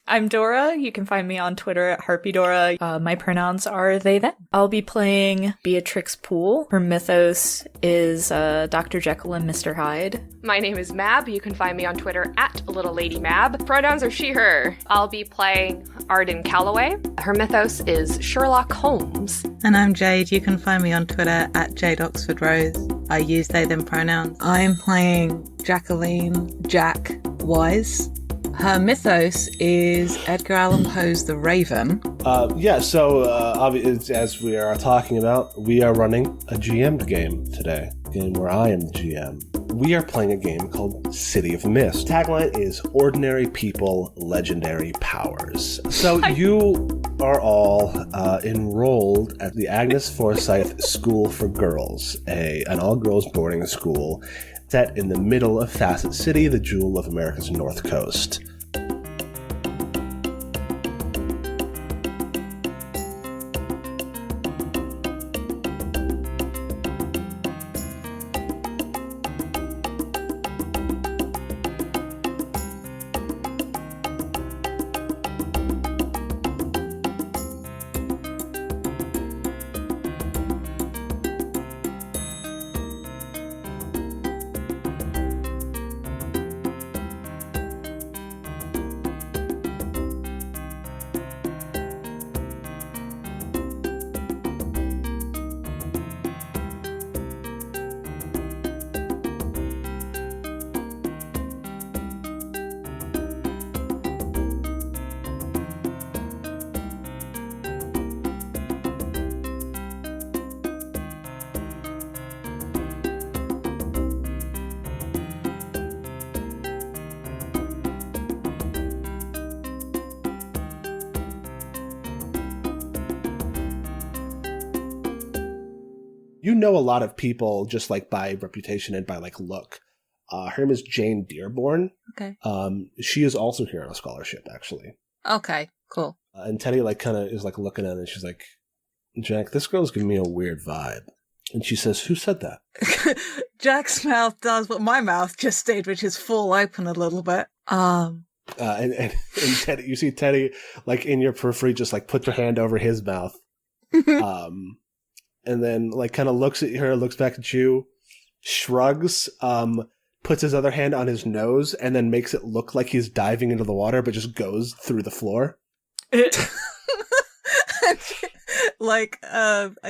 I'm Dora. You can find me on Twitter at HarpyDora. My pronouns are they, them. I'll be playing Beatrix Pool. Her mythos is Dr. Jekyll and Mr. Hyde. My name is Mab. You can find me on Twitter at Little Lady Mab. Pronouns are she, her. I'll be playing Arden Calloway. Her mythos is Sherlock Holmes. And I'm Jade. You can find me on Twitter at Jade Oxford Rose. I use they, them pronouns. I'm playing Jacqueline Jack Wyse. Her mythos is Edgar Allan Poe's The Raven. As we are talking about, we are running a GM game today. A game where I am the GM. We are playing a game called City of Mist. Tagline is Ordinary People, Legendary Powers. So you are all enrolled at the Agnes Forsyth School for Girls, an all-girls boarding school set in the middle of Facet City, the jewel of America's North Coast. You know a lot of people just like by reputation and by like look. Her name is Jane Dearborn. Okay. She is also here on a scholarship, actually. Okay, cool. And Teddy like kind of is like looking at it and she's like, Jack, this girl's giving me a weird vibe. And she says, who said that? Jack's mouth does what my mouth just did, which is fall open a little bit. And Teddy, you see Teddy like in your periphery just like put your hand over his mouth. And then like kind of looks at her, looks back at you, shrugs, puts his other hand on his nose, and then makes it look like he's diving into the water, but just goes through the floor. I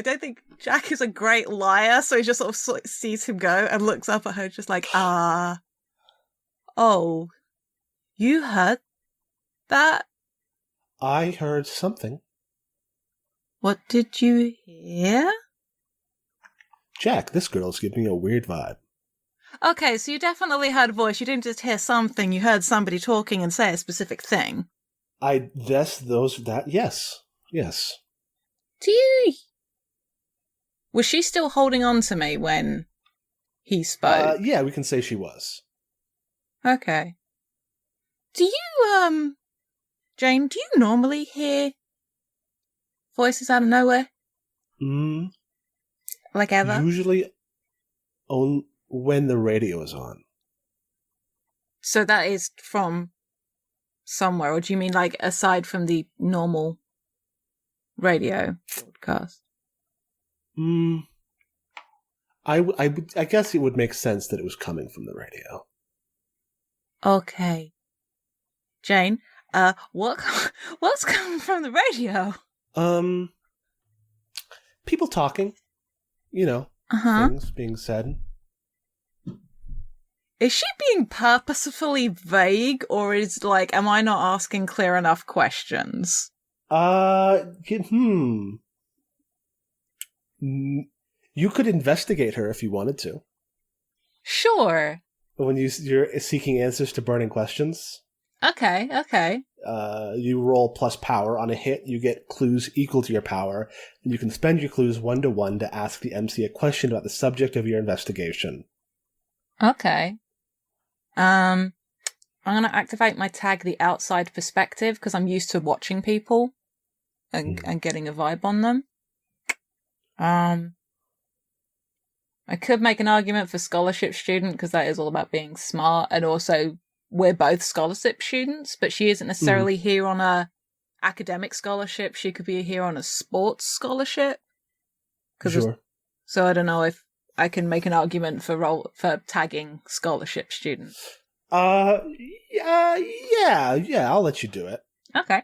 don't think Jack is a great liar, so he just sort of sees him go and looks up at her just like, oh, you heard that? I heard something. What did you hear? Jack, this girl's giving me a weird vibe. Okay, so you definitely heard a voice. You didn't just hear something. You heard somebody talking and say a specific thing. Yes. Do you... Was she still holding on to me when he spoke? Yeah, we can say she was. Okay. Do you, Jane, do you normally hear voices out of nowhere? Like ever? Usually when the radio is on. So that is from somewhere, or do you mean like aside from the normal radio broadcast? I guess it would make sense that it was coming from the radio. Okay. Jane, what's coming from the radio? People talking. Things being said. Is she being purposefully vague, or is am I not asking clear enough questions? You could investigate her if you wanted to. Sure. When you're seeking answers to burning questions. Okay. You roll plus power. On a hit, you get clues equal to your power, and you can spend your clues 1-to-1 to ask the MC a question about the subject of your investigation. Okay. I'm going to activate my tag, the outside perspective, because I'm used to watching people and getting a vibe on them. I could make an argument for scholarship student, because that is all about being smart, and also we're both scholarship students, but she isn't necessarily here on a academic scholarship. She could be here on a sports scholarship. Sure. So I don't know if I can make an argument for tagging scholarship students. Yeah, I'll let you do it. Okay.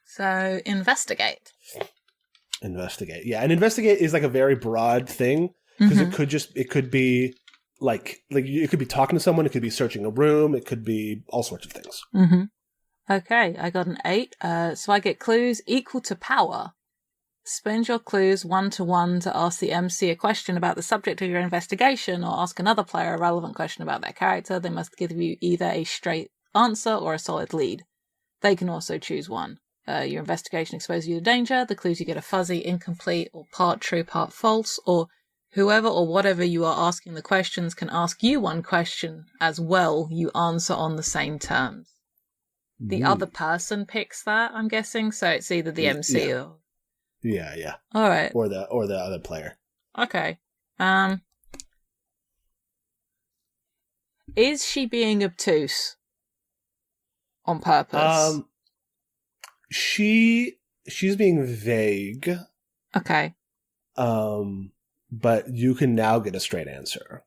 So investigate. Investigate. Yeah, and investigate is like a very broad thing because it could be like it could be talking to someone, it could be searching a room, it could be all sorts of things. Mm-hmm. Okay, I got an 8. So I get clues equal to power. Spend your clues 1-to-1 to ask the MC a question about the subject of your investigation or ask another player a relevant question about their character. They must give you either a straight answer or a solid lead. They can also choose one. Your investigation exposes you to danger. The clues you get are fuzzy, incomplete, or part true, part false, or whoever or whatever you are asking the questions can ask you one question as well. You answer on the same terms. The other person picks that, I'm guessing, so it's either the MC or... Yeah. All right. Or the other player. Okay. Is she being obtuse on purpose? She's being vague. Okay. But you can now get a straight answer.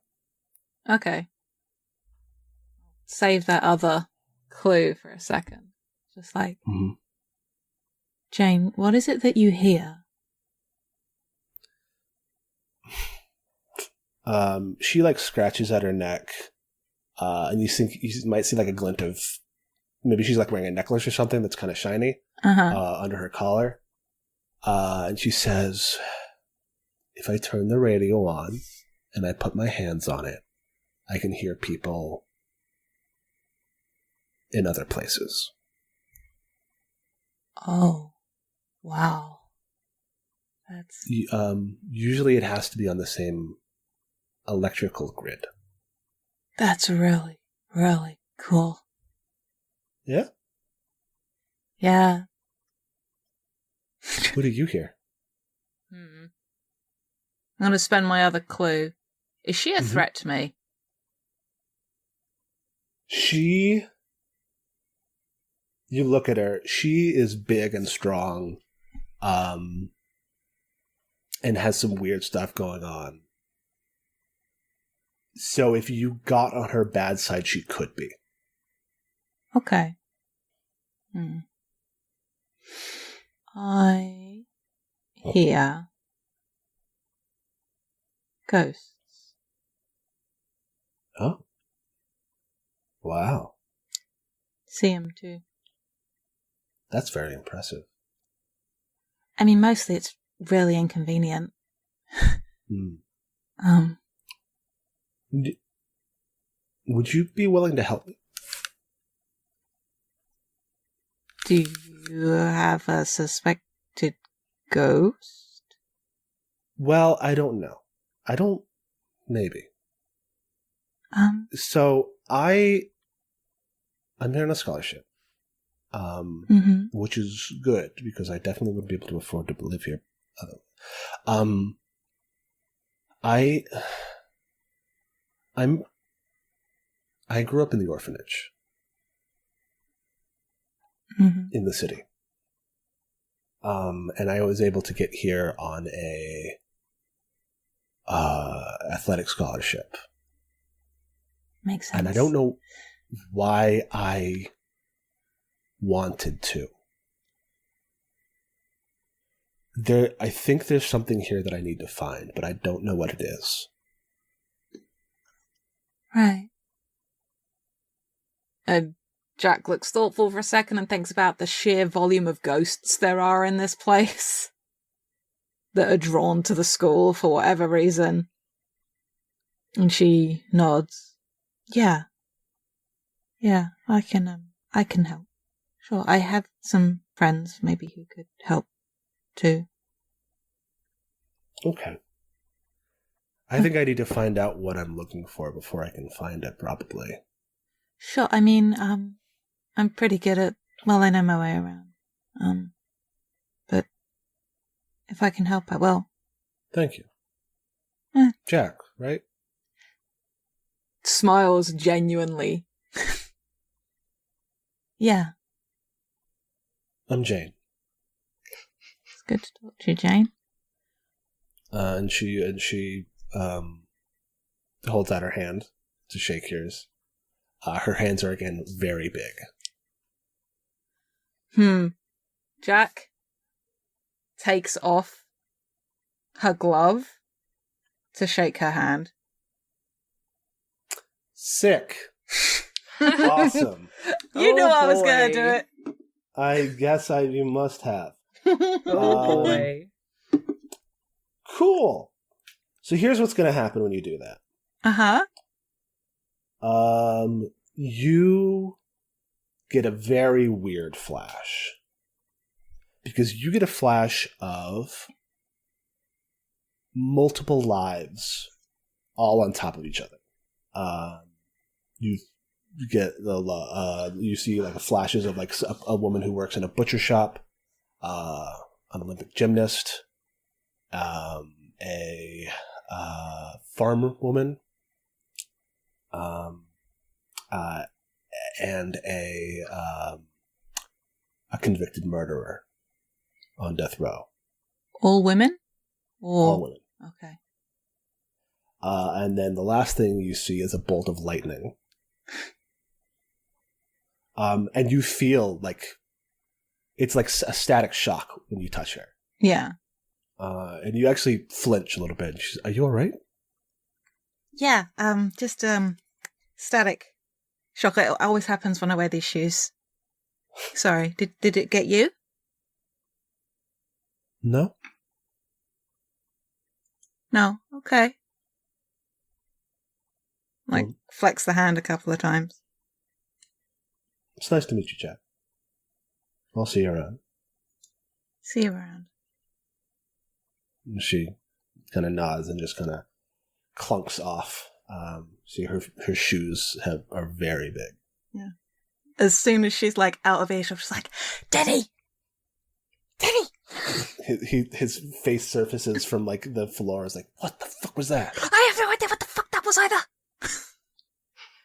Okay. Save that other clue for a second. Just like, Jane, what is it that you hear? She like scratches at her neck, and you might see like a glint of maybe she's like wearing a necklace or something that's kind of shiny under her collar. And she says, if I turn the radio on and I put my hands on it, I can hear people in other places. Oh, wow. That's... Usually it has to be on the same electrical grid. That's really, really cool. Yeah? Yeah. What do you hear? I'm going to spend my other clue. Is she a threat to me? You look at her, she is big and strong, and has some weird stuff going on. So if you got on her bad side, she could be. Okay. I hear ghosts. Oh. Wow. See them too. That's very impressive. I mean, mostly it's really inconvenient. Would you be willing to help me? Do you have a suspected ghost? Well, I don't know. Maybe. So I'm here on a scholarship, which is good because I definitely wouldn't be able to afford to live here. I grew up in the orphanage in the city. And I was able to get here on a athletic scholarship. Makes sense. And I don't know why I wanted to. I think there's something here that I need to find, but I don't know what it is. Right. Jack looks thoughtful for a second and thinks about the sheer volume of ghosts there are in this place that are drawn to the school for whatever reason. And she nods. Yeah, I can help. Sure, I have some friends maybe who could help too. Okay. I think I need to find out what I'm looking for before I can find it, probably. Sure, I mean, I'm pretty good at, I know my way around. But if I can help, I will. Thank you. Jack, right? Smiles genuinely Yeah. I'm Jane. It's good to talk to you, Jane. And she holds out her hand to shake yours. Her hands are again very big. Jack takes off her glove to shake her hand. Sick. Awesome. You knew I was boy. going to do it. I guess you must have. Oh boy. Cool. So here's what's going to happen when you do that. Uh-huh. You get a very weird flash. Because you get a flash of multiple lives all on top of each other. You get you see like flashes of like a woman who works in a butcher shop, an Olympic gymnast, a farm woman, and a convicted murderer on death row. All women? All women. Okay. And then the last thing you see is a bolt of lightning. And you feel like it's like a static shock when you touch her. Yeah. And you actually flinch a little bit. She's, are you all right? Yeah, just static shock. It always happens when I wear these shoes. Sorry, did it get you? No. No, okay. Like, flex the hand a couple of times. It's nice to meet you, Jack. I'll see you around. See you around. And she kind of nods and just kind of clunks off. See, her shoes are very big. Yeah. As soon as she's like out of earshot, she's like, Daddy! Daddy! His face surfaces from like the floor. Is like, what the fuck was that? I have no idea what the fuck that was either!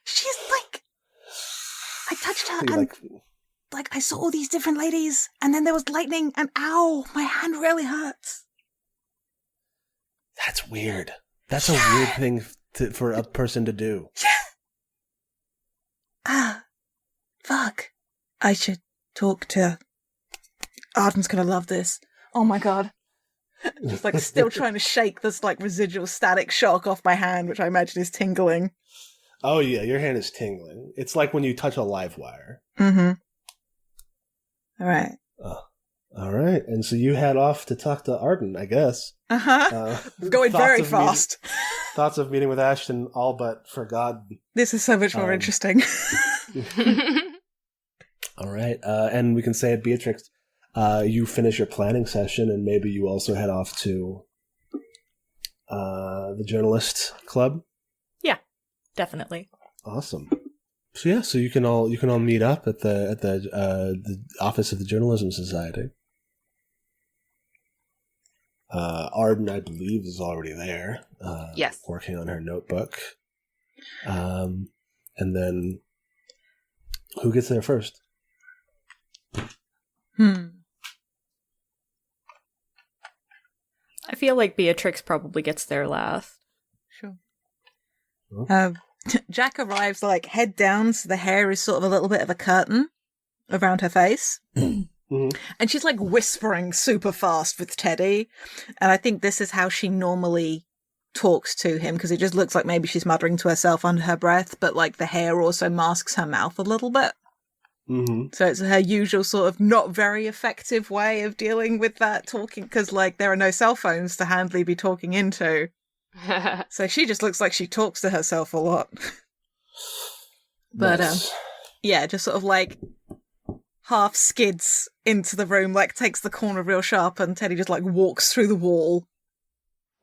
She's like... I touched her and like I saw all these different ladies and then there was lightning and ow, my hand really hurts. That's weird. That's a weird thing for a person to do. Yeah. Fuck. I should talk to... Arden's gonna love this. Oh my god. Just like still trying to shake this like residual static shock off my hand, which I imagine is tingling. Oh yeah, your hand is tingling. It's like when you touch a live wire. Mm-hmm. All right. All right. And so you head off to talk to Arden, I guess. Going very fast. Thoughts of meeting with Ashton all but forgotten. This is so much more interesting. All right. And we can say at Beatrix, you finish your planning session and maybe you also head off to the journalist club. Yeah, definitely. Awesome. So yeah, so you can all meet up at the office of the Journalism Society. Arden, I believe, is already there. Yes, working on her notebook. And then, who gets there first? I feel like Beatrix probably gets there last. Sure. Jack arrives like head down, so the hair is sort of a little bit of a curtain around her face. Mm-hmm. And she's like whispering super fast with Teddy. And I think this is how she normally talks to him, because it just looks like maybe she's muttering to herself under her breath, but like the hair also masks her mouth a little bit. Mm-hmm. So it's her usual sort of not very effective way of dealing with that talking, because like there are no cell phones to handily be talking into. So she just looks like she talks to herself a lot. But Nice. yeah, just sort of like half skids into the room, like takes the corner real sharp, and Teddy just like walks through the wall.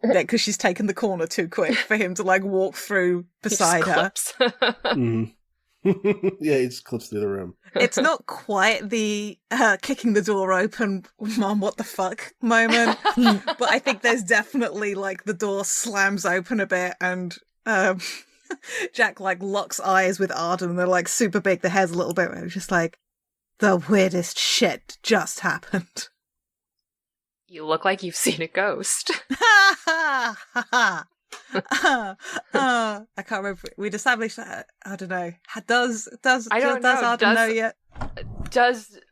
Because she's taken the corner too quick for him to like walk through beside her. Mm-hmm. Yeah, he just clips through the room. It's not quite the kicking the door open, Mom, what the fuck moment. But I think there's definitely like the door slams open a bit and Jack, like, locks eyes with Arden, and they're, like, super big. The hair's a little bit... It's just like, the weirdest shit just happened. You look like you've seen a ghost. Ha ha ha ha. I can't remember. We'd established that. I don't know. Does Arden know yet?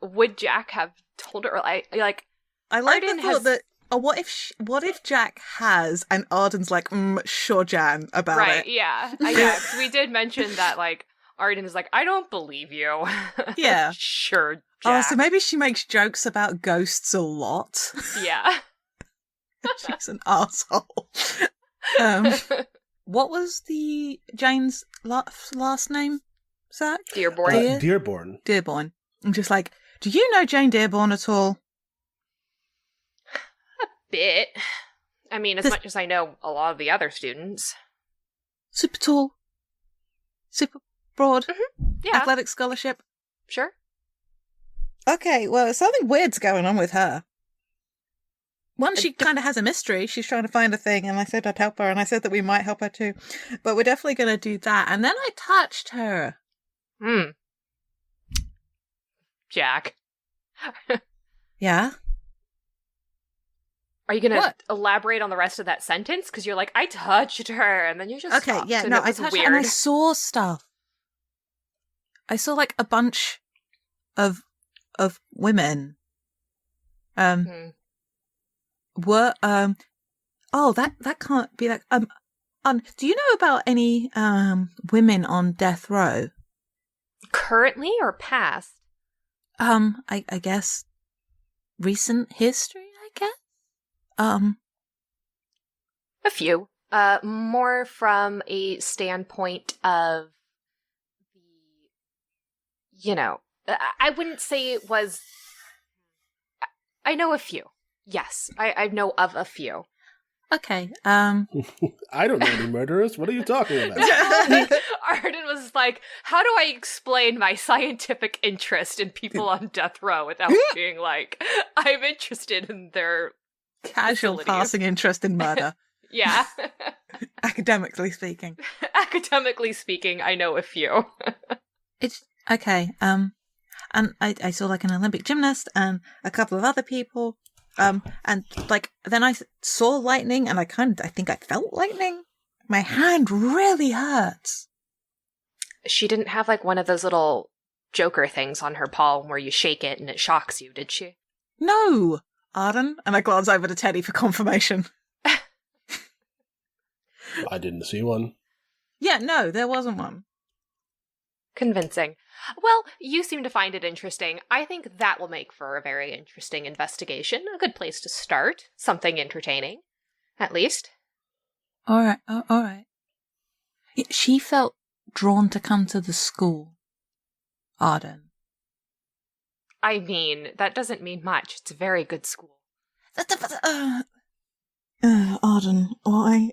Would Jack have told her? I like Arden the thought that. Oh, what if Jack has and Arden's like, sure, Jan, about it. Right? Yeah. Yeah. 'Cause we did mention that like Arden is like, I don't believe you. Yeah. Sure, Jack. Oh, so maybe she makes jokes about ghosts a lot. Yeah. She's an asshole. What was Jane's last name, Zach? Dearborn. Dearborn. Dearborn. I'm just like, do you know Jane Dearborn at all? A bit. I mean, as much as I know a lot of the other students. Super tall. Super broad. Mm-hmm. Yeah. Athletic scholarship. Sure. Okay, well, something weird's going on with her. One, she kind of has a mystery. She's trying to find a thing, and I said I'd help her, and I said that we might help her too. But we're definitely going to do that. And then I touched her. Jack. Yeah? Are you going to elaborate on the rest of that sentence? Because you're like, I touched her, and then you just stopped, yeah, and no, it was I touched weird. her, and I saw stuff. I saw, like, a bunch of women. Were that can't be like do you know about any women on death row? Currently or past? I guess recent history, I guess. A few. More from a standpoint of I wouldn't say it was. I know a few. Yes, I know of a few. Okay. I don't know any murderers. What are you talking about? Arden was like, how do I explain my scientific interest in people on death row without being like, I'm interested in their casual facilities. passing interest in murder? Yeah. Academically speaking. Academically speaking, I know a few. It's okay. And I saw like an Olympic gymnast and a couple of other people. And like then I saw lightning, and I think I felt lightning. My hand really hurts. She didn't have like one of those little Joker things on her palm where you shake it and it shocks you, did she? No, Arden. And I glance over to Teddy for confirmation. I didn't see one. Yeah, no, there wasn't one. Convincing. Well, you seem to find it interesting. I think that will make for a very interesting investigation. A good place to start. Something entertaining, at least. All right. She felt drawn to come to the school. Arden. I mean, that doesn't mean much. It's a very good school. Arden, why?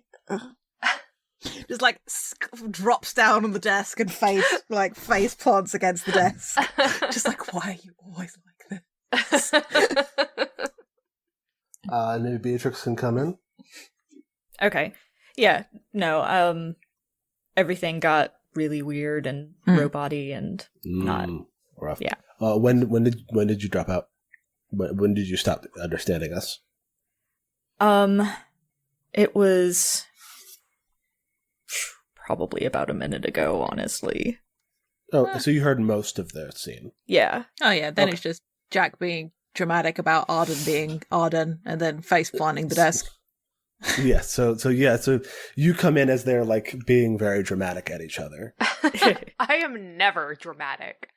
Just like drops down on the desk and face plants against the desk. Just like, why are you always like this? Maybe Beatrix can come in. Okay. Yeah. No. Everything got really weird and robot-y and not rough. Yeah. When did you drop out? When did you stop understanding us? It was probably about a minute ago, honestly. Oh, so you heard most of the scene. Yeah. Oh yeah, then it's just Jack being dramatic about Arden being Arden and then face planting the desk. Yeah, so you come in as they're like being very dramatic at each other. I am never dramatic.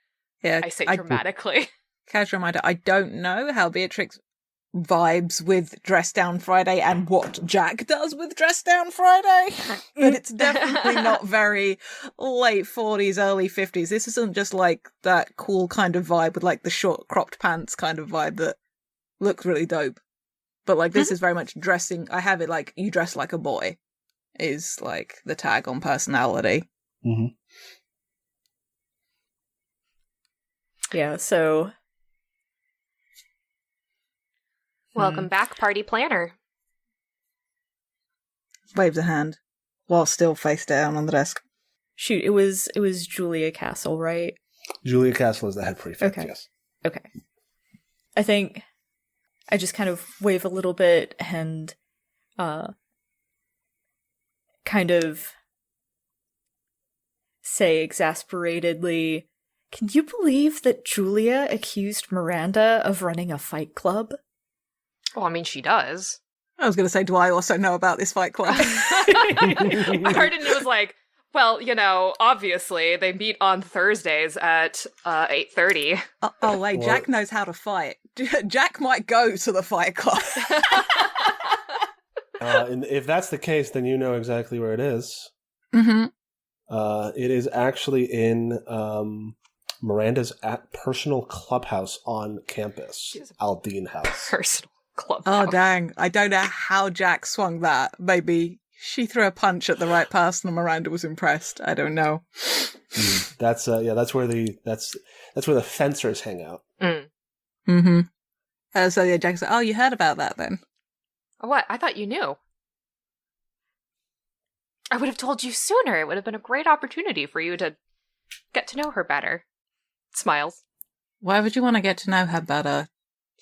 Yeah, I say dramatically. Casual reminder, I don't know how Beatrix vibes with Dress Down Friday and what Jack does with Dress Down Friday, but it's definitely not very late 40s, early 50s. This isn't just like that cool kind of vibe with like the short cropped pants kind of vibe that looks really dope. But like this is very much dressing. I have it like you dress like a boy is like the tag on personality. Mm-hmm. Yeah, so Welcome back, party planner. Waves a hand while still face down on the desk. Shoot, it was Julia Castle, right? Julia Castle is the head prefect, Okay. yes. Okay. I think I just kind of wave a little bit and kind of say exasperatedly, "Can you believe that Julia accused Miranda of running a fight club?" Well, I mean, she does. I was going to say, do I also know about this fight club? Arden was like, well, obviously they meet on Thursdays at 8:30. Oh, wait, Well- Jack knows how to fight. Jack might go to the fight club. And if that's the case, then you know exactly where it is. Mm-hmm. It is actually in Miranda's personal clubhouse on campus, Aldine House. Personal club. Oh, dang. I don't know how Jack swung that. Maybe she threw a punch at the right person and Miranda was impressed. I don't know. That's where the fencers hang out. Mm. Mm-hmm. So yeah, Jack's like, oh, you heard about that then? What? I thought you knew. I would have told you sooner. It would have been a great opportunity for you to get to know her better. Smiles. Why would you want to get to know her better?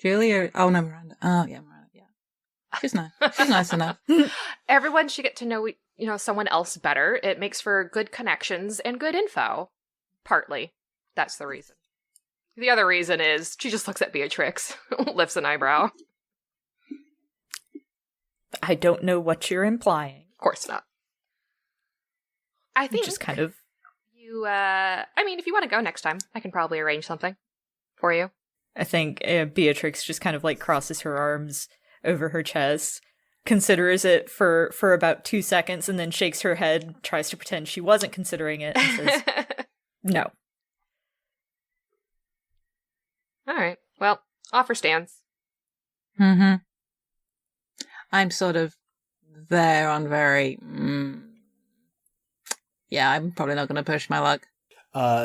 Julia? Oh, no, Miranda. Oh, yeah, Miranda, yeah. She's nice. She's nice enough. Everyone should get to know, someone else better. It makes for good connections and good info. Partly. That's the reason. The other reason is she just looks at Beatrix, lifts an eyebrow. I don't know what you're implying. Of course not. I think Just kind of... if you want to go next time, I can probably arrange something for you. I think Beatrix just kind of like crosses her arms over her chest, considers it for about 2 seconds, and then shakes her head, tries to pretend she wasn't considering it, and says, no. All right. Well, offer stands. Mm-hmm. I'm sort of there on very... Yeah, I'm probably not going to push my luck.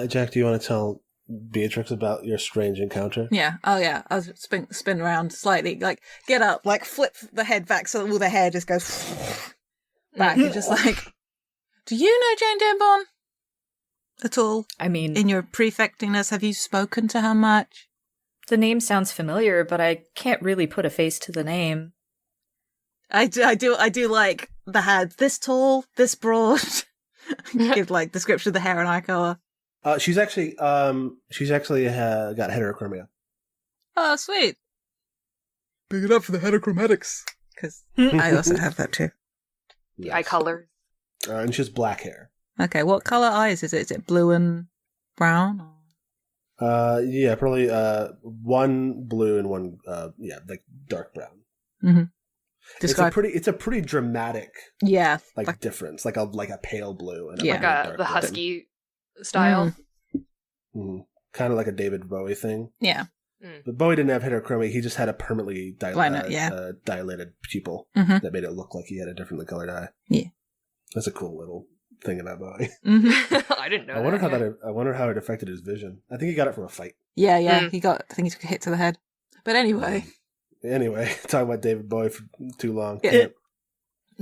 Jack, do you want to tell Beatrix about your strange encounter? Yeah. Oh, yeah. I'll spin around slightly, like, get up, like, flip the head back so that all the hair just goes back. And just like, do you know Jane Dearborn at all? I mean, In your prefectingness, have you spoken to her much? the name sounds familiar, but I can't really put a face to the name. I do like the head this tall, this broad. Give like description of the hair and eye color. She's actually got heterochromia. Oh, sweet. Big it up for the heterochromatics. Because I also have that too. The eye color. And she has black hair. Okay, what color eyes is it? Is it blue and brown? Yeah, probably one blue and one like dark brown. Mm-hmm. It's a pretty dramatic like difference, like a pale blue and Yeah. Like the husky style. kind of like a David Bowie thing. Yeah. But Bowie didn't have heterochromia; he just had a permanently dilated pupil that made it look like he had a differently colored eye. Yeah, that's a cool little thing about Bowie. I didn't know. I wonder how it affected his vision. I think he got it from a fight. Yeah. I think he took a hit to the head. But anyway, talking about David Bowie for too long. Yeah.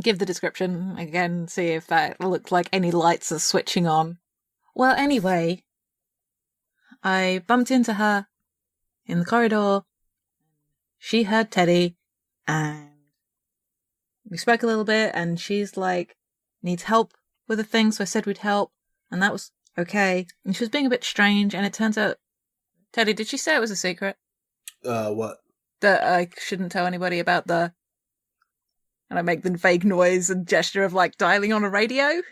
Give the description again, see if that looks like any lights are switching on. Well, anyway, I bumped into her in the corridor. She heard Teddy, and we spoke a little bit, and she's like, needs help with a thing, so I said we'd help, and that was okay. And she was being a bit strange, and it turns out, Teddy, did she say it was a secret? What? That I shouldn't tell anybody about the... And I make the vague noise and gesture of, like, dialing on a radio.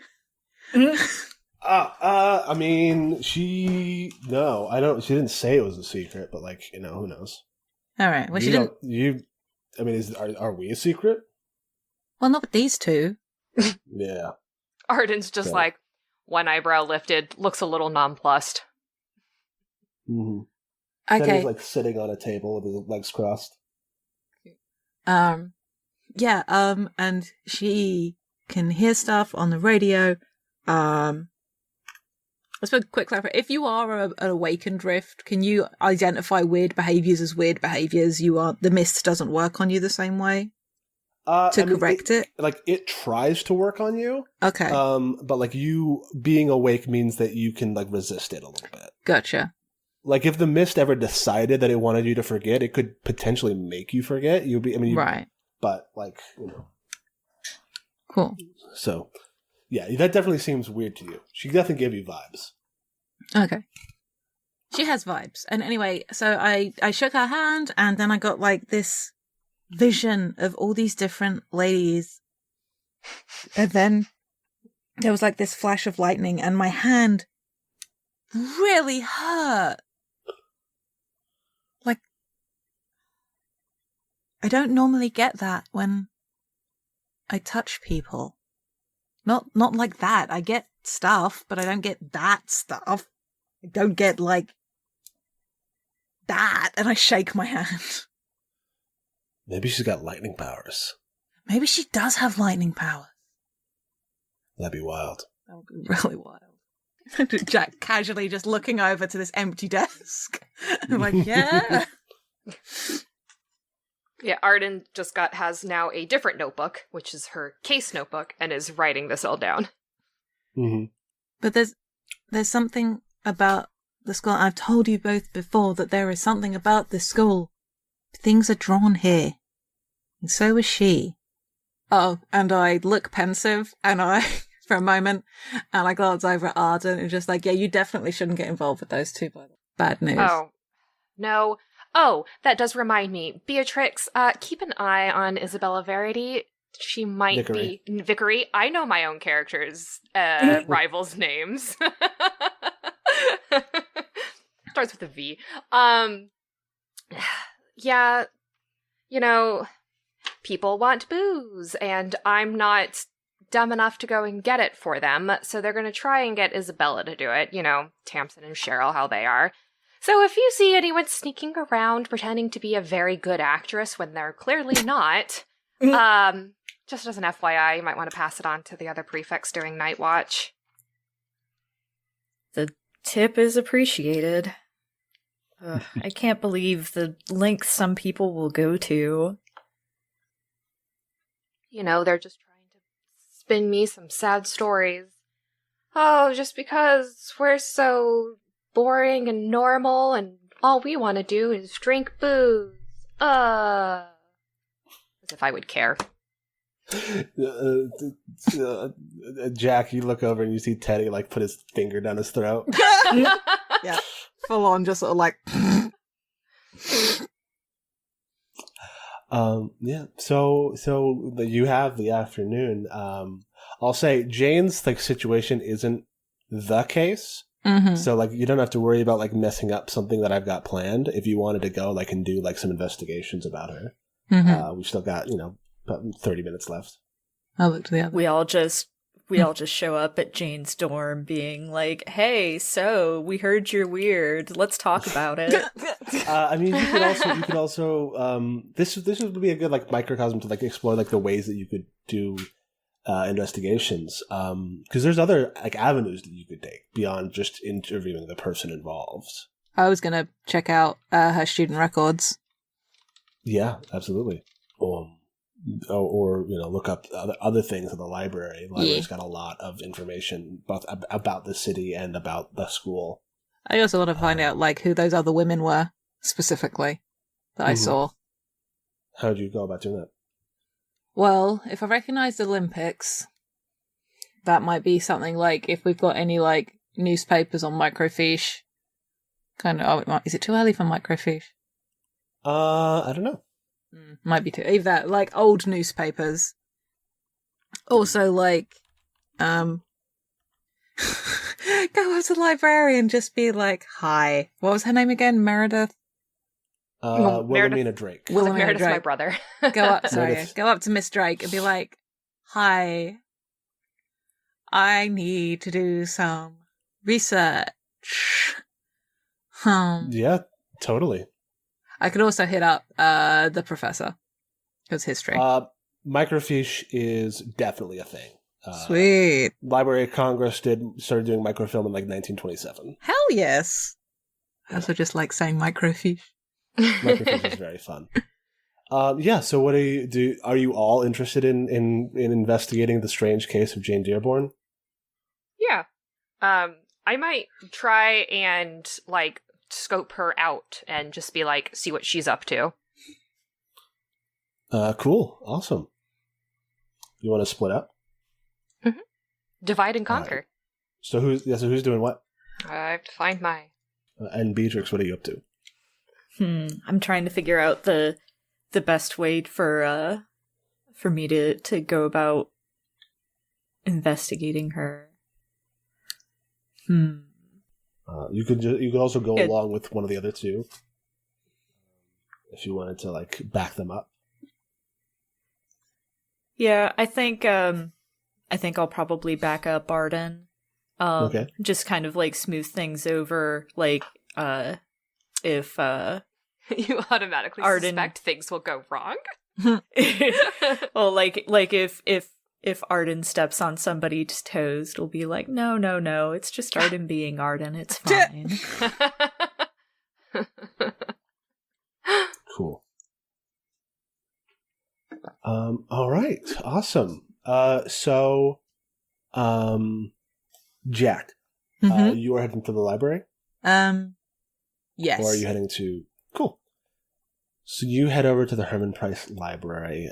I mean, she didn't say it was a secret, but, like, who knows? All right. Well, are we a secret? Well, not with these two. Yeah. Arden's just like, one eyebrow lifted, looks a little nonplussed. Mm-hmm. Okay. He's, like, sitting on a table with his legs crossed. Yeah, and she can hear stuff on the radio. Let's put a quick clarification. If you are an awakened drift, can you identify weird behaviors as weird behaviors? The mist doesn't work on you the same way? To correct it? Like, it tries to work on you. Okay. But, like, you being awake means that you can, like, resist it a little bit. Gotcha. Like, if the mist ever decided that it wanted you to forget, it could potentially make you forget. You'd be, right. But, like, you know. Cool. So, yeah, that definitely seems weird to you. She definitely gave you vibes. Okay. She has vibes. And anyway, so I shook her hand, and then I got, like, this vision of all these different ladies. And then there was, like, this flash of lightning, and my hand really hurt. Like, I don't normally get that when I touch people. Not like that. I get stuff, but I don't get that stuff. I don't get, like, that. And I shake my hand. Maybe she's got lightning powers. Maybe she does have lightning powers. That'd be wild. That would be really wild. Jack casually just looking over to this empty desk. I'm like, yeah. Yeah, Arden just has now a different notebook, which is her case notebook, and is writing this all down. Mm-hmm. But there's something about the school. I've told you both before that there is something about this school. Things are drawn here. And so is she. Oh, and I look pensive, and for a moment, and I glance over at Arden, and just like, yeah, you definitely shouldn't get involved with those two, by the way. Bad news. Oh, no. Oh, that does remind me. Beatrix, keep an eye on Isabella Verity. She might be Vickery. I know my own characters' rivals' names. Starts with a V. Yeah, you know, people want booze, and I'm not dumb enough to go and get it for them, so they're going to try and get Isabella to do it. You know, Tamsin and Cheryl, how they are. So if you see anyone sneaking around pretending to be a very good actress when they're clearly not, just as an FYI, you might want to pass it on to the other prefects during night watch. The tip is appreciated. I can't believe the lengths some people will go to. You know, they're just trying to spin me some sad stories. Oh, just because we're so boring and normal and all we want to do is drink booze. As if I would care. Jack, you look over and you see Teddy, like, put his finger down his throat. Yeah. Full on, just sort of like. Yeah. So you have the afternoon. I'll say Jane's, like, situation isn't the case. Mm-hmm. So, like, you don't have to worry about, like, messing up something that I've got planned. If you wanted to go, like, and do, like, some investigations about her. Mm-hmm. We've still got, you know, about 30 minutes left. I'll look to the other. We all just show up at Jane's dorm being like, hey, so we heard you're weird. Let's talk about it. I mean, you could also this would be a good, like, microcosm to, like, explore, like, the ways that you could do investigations, because there's other, like, avenues that you could take beyond just interviewing the person involved. I was gonna check out her student records. Yeah, absolutely. Or you know, look up other things in the library. The library's got a lot of information both about the city and about the school. I also want to find out, like, who those other women were specifically that I saw. How did you go about doing that? Well, if I recognize the Olympics, that might be something like if we've got any, like, newspapers on microfiche. Kind of. Oh, is it too early for microfiche? I don't know. Might be too. Either that, like, old newspapers. Also, like, go up to the librarian and just be like, hi. What was her name again? Meredith? Wilhelmina Drake. Meredith's my brother. Go up to Miss Drake and be like, hi. I need to do some research. Yeah, totally. I could also hit up the professor, because history. Microfiche is definitely a thing. Sweet. Library of Congress started doing microfilm in, like, 1927. Hell yes. I also just like saying microfiche. Microfiche is very fun. Yeah, so what are you all interested in investigating the strange case of Jane Dearborn? Yeah. I might try and, like, scope her out and just be like, see what she's up to. Cool. Awesome. You want to split up? Mm-hmm. Divide and conquer. Right. So who's doing what? I have to find my... And Beatrix, what are you up to? I'm trying to figure out the best way for me to go about investigating her. You could also go along with one of the other two if you wanted to like back them up. Yeah, I think I'll probably back up Arden. Okay. Just kind of like smooth things over, like if you automatically Arden... suspect things will go wrong. Well, like if Arden steps on somebody's toes, it'll be like, no, it's just Arden being Arden. It's fine. Cool. All right. Awesome. So, Jack, you are heading to the library? Yes. Or are you heading to... Cool. So you head over to the Herman Price Library.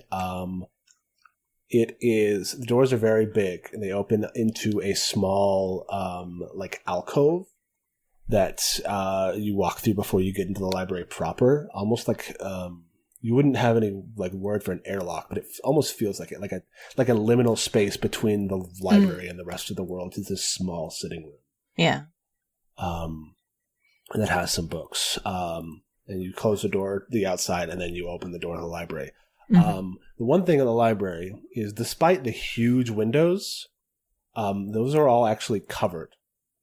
The doors are very big, and they open into a small, like, alcove that you walk through before you get into the library proper. Almost like, you wouldn't have any, like, word for an airlock, but it almost feels like it, like a liminal space between the library and the rest of the world. It's this small sitting room. Yeah. And that has some books. And you close the door, the outside, and then you open the door to the library. The one thing in the library is, despite the huge windows, those are all actually covered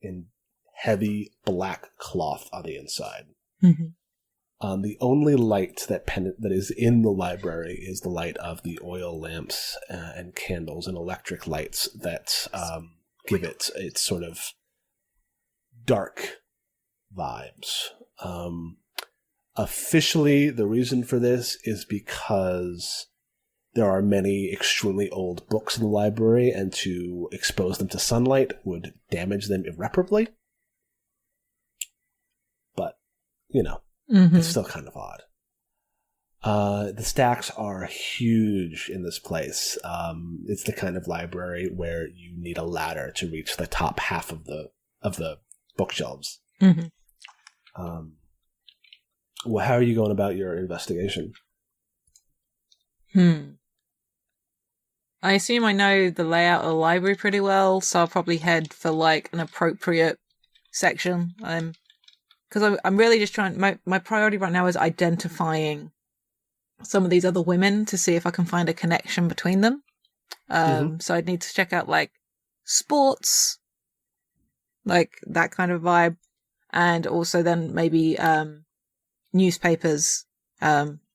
in heavy black cloth on the inside. The only light that is in the library is the light of the oil lamps and candles and electric lights that give it its sort of dark vibes. Officially, the reason for this is because there are many extremely old books in the library, and to expose them to sunlight would damage them irreparably. But, you know, it's still kind of odd. The stacks are huge in this place. It's the kind of library where you need a ladder to reach the top half of the bookshelves. Well, how are you going about your investigation? I assume I know the layout of the library pretty well, so I'll probably head for like an appropriate section. Because I'm really just trying. My priority right now is identifying some of these other women to see if I can find a connection between them. So I'd need to check out like sports, like that kind of vibe, and also then maybe newspapers,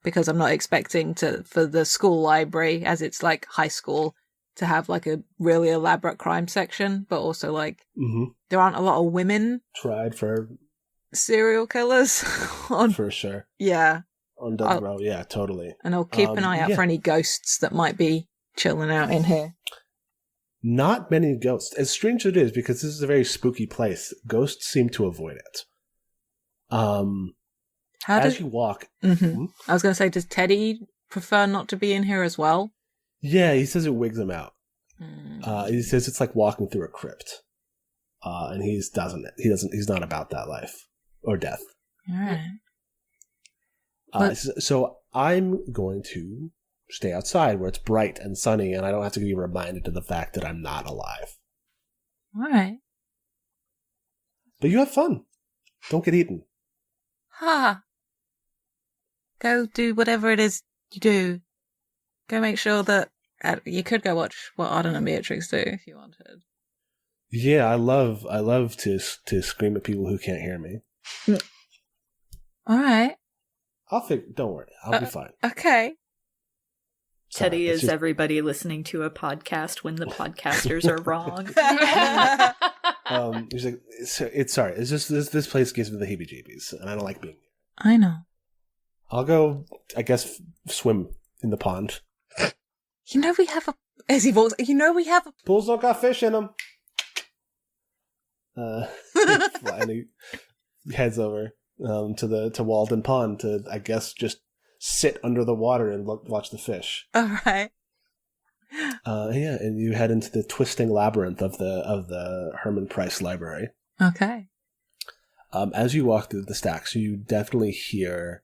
because I'm not expecting for the school library, as it's like high school, to have like a really elaborate crime section, but also like there aren't a lot of women tried for serial killers for sure. Yeah. On death row, yeah, totally. And I'll keep an eye out for any ghosts that might be chilling out in here. Not many ghosts. As strange as it is, because this is a very spooky place, ghosts seem to avoid it. As you walk... I was going to say, does Teddy prefer not to be in here as well? Yeah, he says it wigs him out. He says it's like walking through a crypt. And he's not about that life. Or death. Alright. So I'm going to stay outside where it's bright and sunny, and I don't have to be reminded of the fact that I'm not alive. Alright. But you have fun. Don't get eaten. Go do whatever it is you do. Go make sure that... you could go watch what Arden and Beatrix do if you wanted. Yeah, I love to scream at people who can't hear me. Alright. Don't worry. I'll be fine. Okay. Sorry, Teddy is everybody listening to a podcast when the podcasters are wrong. He's like, it's sorry. It's just this place gives me the heebie-jeebies, and I don't like being here. I know. I'll go, I guess, swim in the pond. You know we have a... As he walks, you know we have a... Pools don't got fish in them. And he heads over to Walden Pond to, I guess, just sit under the water and watch the fish. All right. Yeah, and you head into the twisting labyrinth of the Herman Price Library. Okay. As you walk through the stacks, you definitely hear.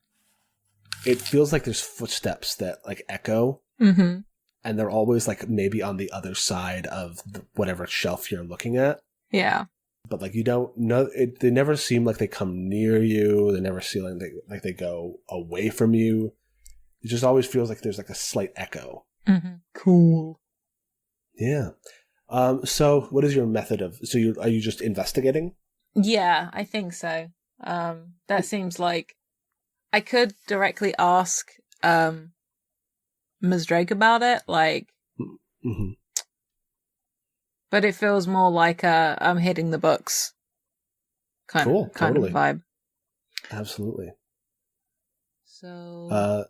It feels like there's footsteps that like echo, Mm-hmm. and they're always like maybe on the other side of whatever shelf you're looking at. Yeah. But like you don't know, they never seem like they come near you. They never seem like they go away from you. It just always feels like there's like a slight echo. Mm-hmm. Cool. Yeah. So what is your method of? So are you just investigating? Yeah, I think so. That seems like I could directly ask Ms. Drake about it, like, Mm-hmm. but it feels more like I'm hitting the books kind of vibe. Absolutely. So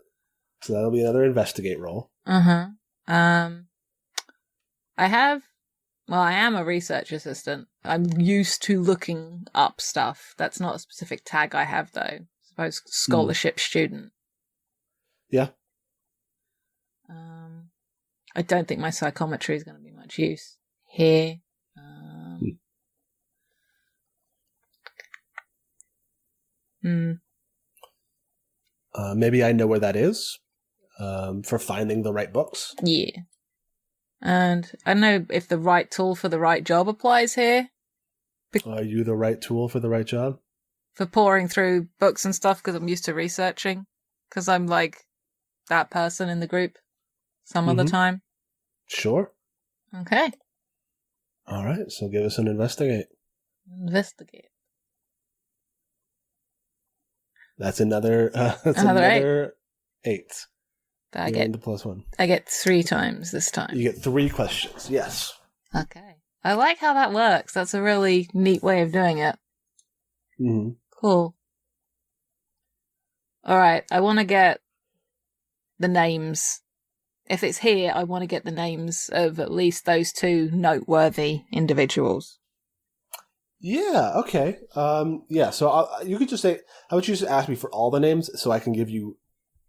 so that'll be another investigate roll. I am a research assistant. I'm used to looking up stuff. That's not a specific tag I have, though. I suppose scholarship student. Yeah. I don't think my psychometry is going to be much use here. Maybe I know where that is. For finding the right books. Yeah. And I don't know if the right tool for the right job applies here. Are you the right tool for the right job? For pouring through books and stuff, because I'm used to researching. Because I'm like that person in the group some of the time. Sure. Okay. All right, so give us an investigate. Investigate. That's another 8. I get the +1. I get 3 times this time. You get 3 questions. Yes. Okay. I like how that works. That's a really neat way of doing it. Mm-hmm. Cool. All right. I want to get the names. If it's here, I want to get the names of at least those 2 noteworthy individuals. Yeah. Okay. Yeah. So you could just say, how about you just ask me for all the names so I can give you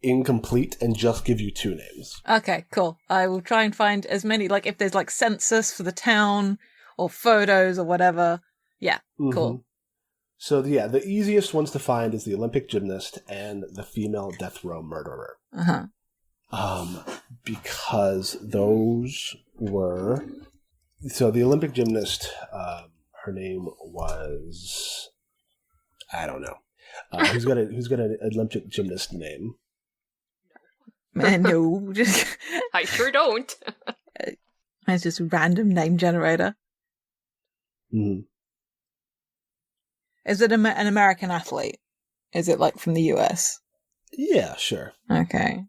incomplete and just give you 2 names. Okay, cool. I will try and find as many, like if there's like census for the town or photos or whatever. Yeah, cool. Mm-hmm. So yeah, the easiest ones to find is the Olympic gymnast and the female death row murderer. Because those were... So the Olympic gymnast, her name was... I don't know. Who's got an Olympic gymnast name? Man, no. I sure don't. It's just a random name generator. Mm-hmm. Is it an American athlete? Is it like from the US? Yeah, sure. Okay.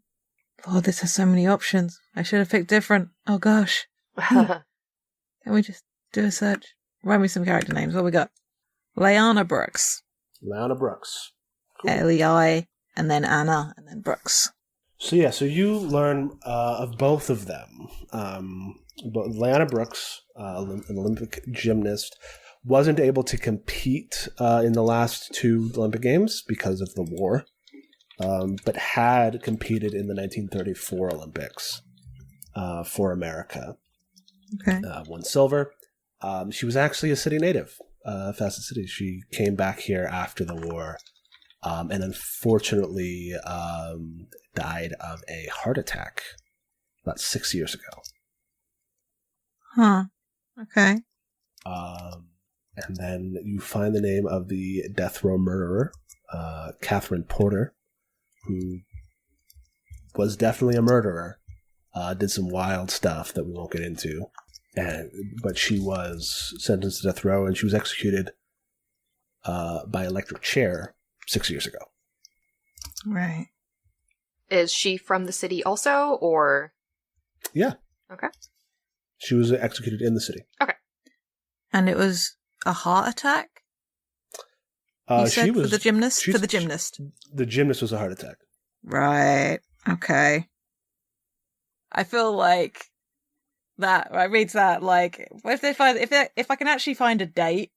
Lord, this has so many options. I should have picked different. Oh gosh. Can we just do a search? Write me some character names. What we got? Leanna Brooks. Leanna Brooks. Cool. L-E-I, and then Anna, and then Brooks. So yeah, so you learn of both of them. But Leanna Brooks, an Olympic gymnast, wasn't able to compete in the last 2 Olympic Games because of the war, but had competed in the 1934 Olympics for America. Okay. Won silver. She was actually a city native, Facet City. She came back here after the war, and unfortunately died of a heart attack about 6 years ago. Huh. Okay. And then you find the name of the death row murderer, Catherine Porter, who was definitely a murderer, did some wild stuff that we won't get into, but she was sentenced to death row and she was executed by electric chair 6 years ago. Right. Is she from the city also, or? Yeah. Okay. She was executed in the city. Okay. And it was a heart attack? You said for the gymnast? For the gymnast. The gymnast was a heart attack. Right. Okay. I feel like that. I read that like if I can actually find a date,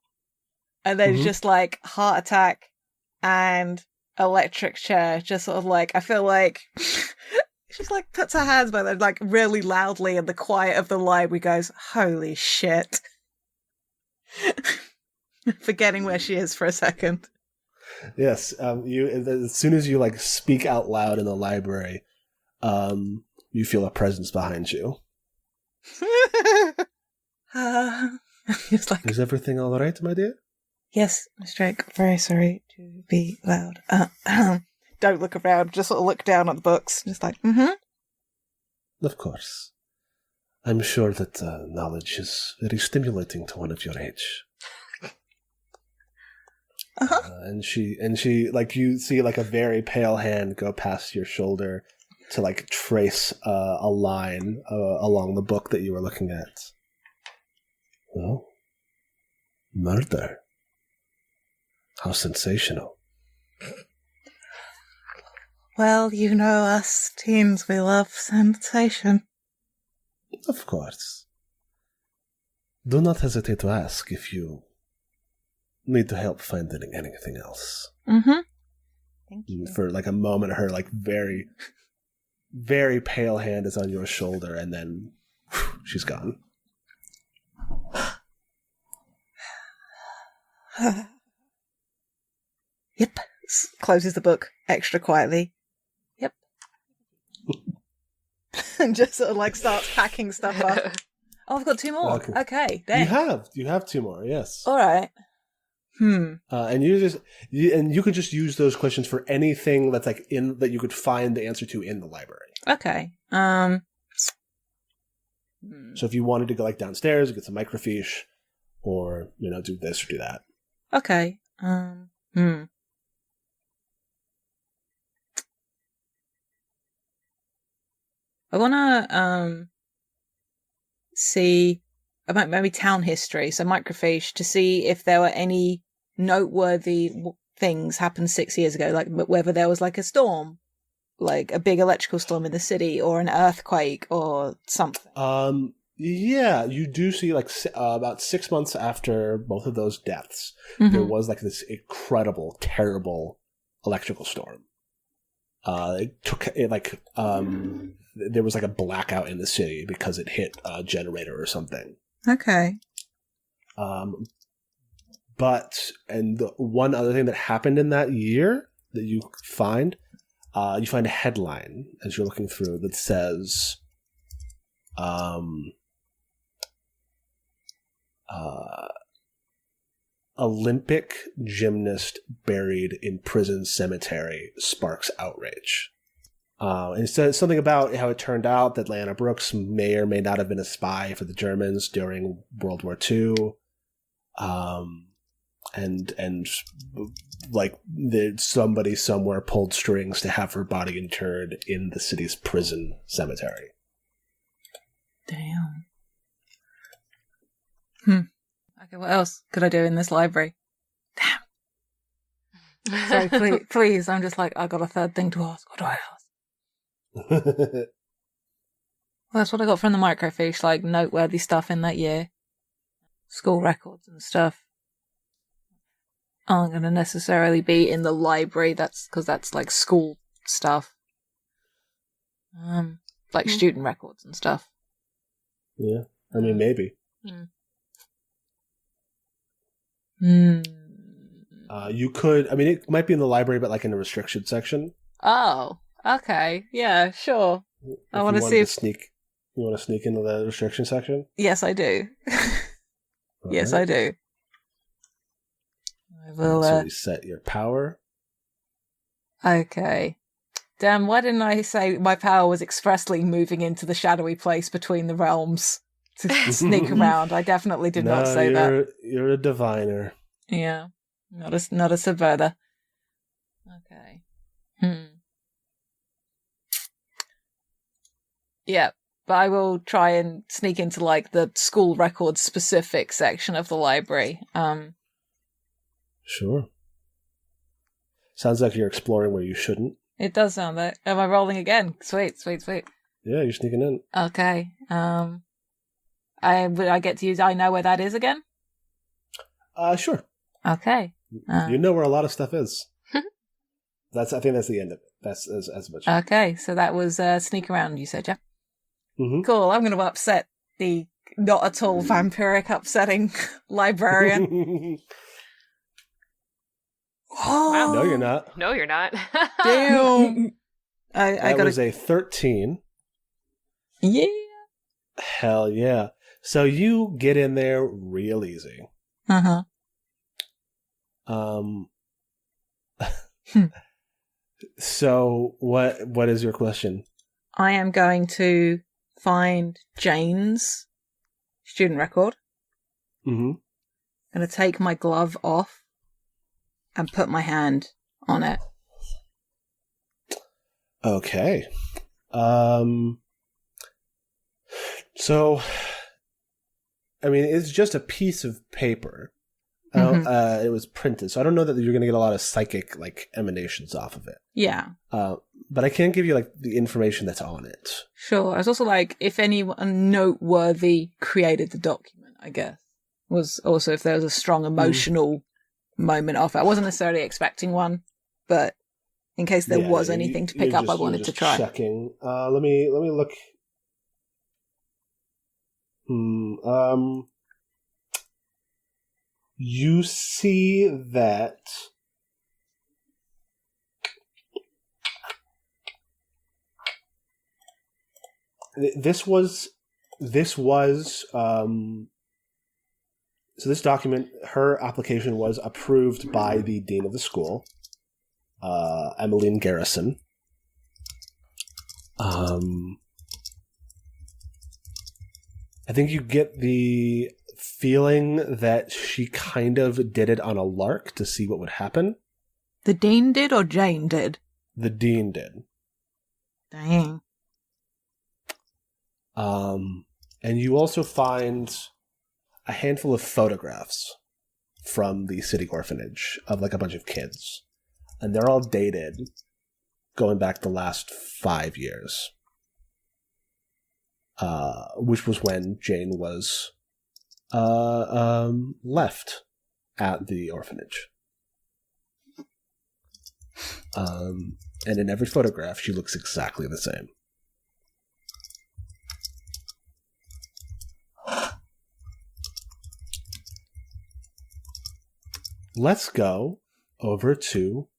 and then just like heart attack and electric chair, just sort of like I feel like she's like puts her hands by them like really loudly in the quiet of the library, goes, "Holy shit!" Forgetting where she is for a second. Yes, you. As soon as you like speak out loud in the library, you feel a presence behind you. Just like, is everything all right, my dear? Yes, Mr. Drake. Very sorry to be loud. Don't look around. Just sort of look down at the books. Just like, Of course. I'm sure that knowledge is very stimulating to one of your age. And she like you see like a very pale hand go past your shoulder to like trace a line along the book that you were looking at. Oh, murder. How sensational. Well, you know us teens, we love sensation. Of course. Do not hesitate to ask if you need to help finding anything else. Thank you. For like a moment, her like very, very pale hand is on your shoulder, and then she's gone. Yep. Closes the book extra quietly. Yep. And just sort of like starts packing stuff up. Oh, I've got 2 more. Okay. There. You have 2 more. Yes. All right. And you could just use those questions for anything that's like that you could find the answer to in the library. Okay. So if you wanted to go like downstairs, get some microfiche, or do this or do that. Okay. I wanna see about maybe town history, so microfiche, to see if there were any noteworthy things happened 6 years ago, like whether there was like a storm, like a big electrical storm in the city, or an earthquake, or something. Yeah, you do see like about 6 months after both of those deaths, there was like this incredible, terrible electrical storm. There was like a blackout in the city because it hit a generator or something. Okay. The one other thing that happened in that year that you find a headline as you're looking through that says, Olympic gymnast buried in prison cemetery sparks outrage. And it says something about how it turned out that Lana Brooks may or may not have been a spy for the Germans during World War II. And like somebody somewhere pulled strings to have her body interred in the city's prison cemetery. Damn. Okay, what else could I do in this library? Damn. Sorry, please. I'm just like, I got a third thing to ask. What do I ask? Well, that's what I got from the microfiche, like noteworthy stuff in that year. School records and stuff. Aren't going to necessarily be in the library, that's because that's like school stuff. Like student records and stuff. Yeah, I mean, maybe. You could, I mean, it might be in the library, but like in the restriction section. Oh, okay. Yeah, sure. I want to see if... You want to sneak into the restriction section? Yes, I do. Yes, right. I do. I will... So reset your power. Okay. Damn, why didn't I say my power was expressly moving into the shadowy place between the realms to sneak around? I definitely did not say that. You're a diviner. Yeah. Not a subverter. Okay. Yeah, but I will try and sneak into like the school records specific section of the library. Sure. Sounds like you're exploring where you shouldn't. It does sound that. Am I rolling again? Sweet. Yeah, you're sneaking in. Okay. I get to use I know where that is again? Sure. Okay. You know where a lot of stuff is. I think that's the end of it. That's as much. Okay, so that was sneak around, you said, yeah? Mm-hmm. Cool, I'm going to upset the not at all vampiric upsetting librarian. Wow. No, you're not. No, you're not. Damn. That was a 13. Yeah. Hell yeah. So you get in there real easy. Uh-huh. So what is your question? I am going to find Jane's student record. Mm-hmm. I'm going to take my glove off and put my hand on it. Okay. So, I mean, it's just a piece of paper. It was printed, so I don't know that you're going to get a lot of psychic emanations off of it. Yeah. But I can give you the information that's on it. Sure. I was also if anyone noteworthy created the document, I guess. Was also if there was a strong emotional moment off it. I wasn't necessarily expecting one, but in case there was anything to pick up, I wanted to try. Checking. Let me look. You see that so this document, her application was approved by the dean of the school, Emmeline Garrison. I think you get the feeling that she kind of did it on a lark to see what would happen. The dean did or Jane did? The dean did. Dang. And you also find a handful of photographs from the city orphanage of a bunch of kids. And they're all dated going back the last 5 years. Which was when Jane was left at the orphanage. And in every photograph, she looks exactly the same. Let's go over to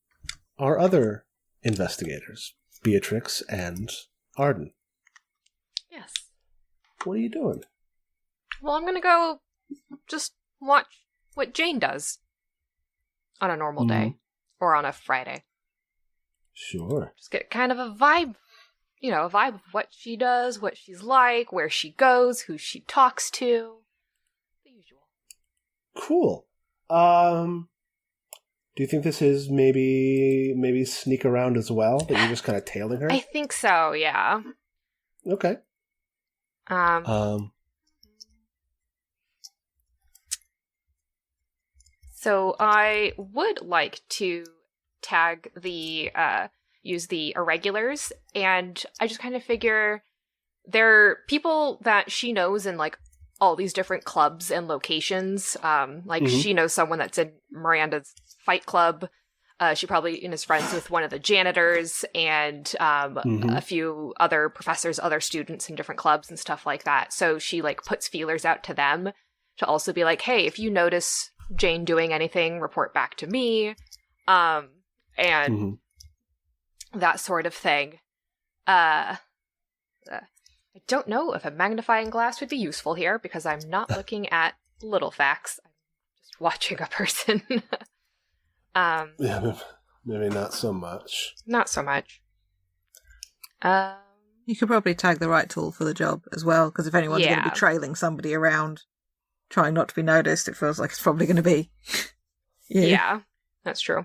our other investigators, Beatrix and Arden. Yes. What are you doing? Well, I'm going to go just watch what Jane does on a normal day or on a Friday. Sure. Just get kind of a vibe, a vibe of what she does, what she's like, where she goes, who she talks to. The usual. Cool. Do you think this is maybe sneak around as well? That you're just kind of tailing her? I think so, yeah. Okay. So I would like to tag use the irregulars, and I just kind of figure they're people that she knows in all these different clubs and locations. She knows someone that's in Miranda's fight club. She probably is friends with one of the janitors and a few other professors, other students in different clubs and stuff like that. So she puts feelers out to them to also be hey, if you notice Jane doing anything, report back to me. And that sort of thing. I don't know if a magnifying glass would be useful here because I'm not looking at little facts. I'm just watching a person. Yeah, maybe not so much. Not so much. You could probably tag the right tool for the job as well, because if anyone's going to be trailing somebody around, trying not to be noticed, it feels like it's probably going to be you. Yeah, that's true.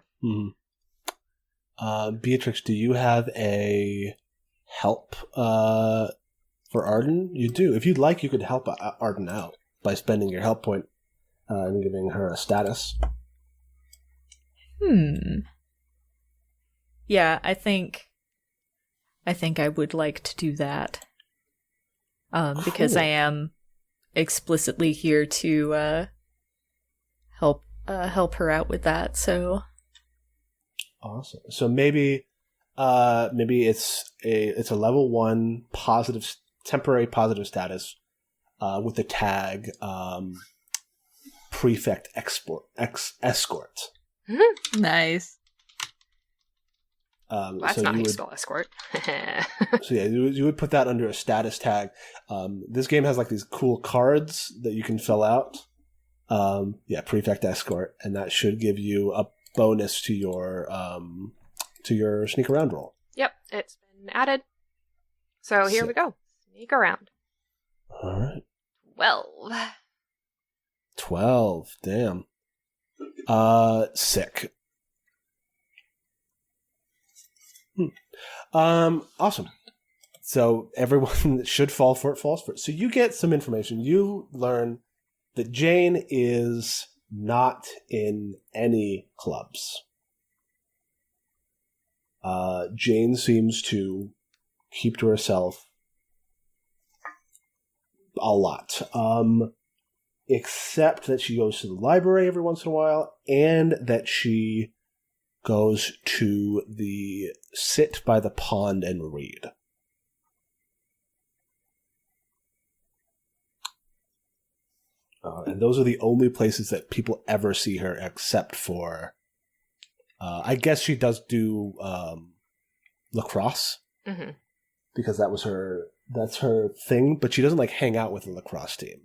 Beatrix, do you have a help for Arden? You do. If you'd like, you could help Arden out by spending your help point and giving her a status. Yeah, I think I would like to do that. Because I am explicitly here to help her out with that. So awesome. So maybe it's a level 1 temporary positive status with the tag prefect escort. Nice. That's so not how you would spell escort. So yeah, you would put that under a status tag. This game has like these cool cards that you can fill out. Prefect escort, and that should give you a bonus to your sneak around roll. Yep, it's been added. So here we go. Sneak around. All right. 12. Damn. Sick. Awesome. So everyone that should fall for it falls for it. So you get some information. You learn that Jane is not in any clubs. Jane seems to keep to herself a lot. Except that she goes to the library every once in a while, and that she goes to sit by the pond and read. And those are the only places that people ever see her, except for, I guess she does do lacrosse, because that's her thing, but she doesn't like hang out with the lacrosse team.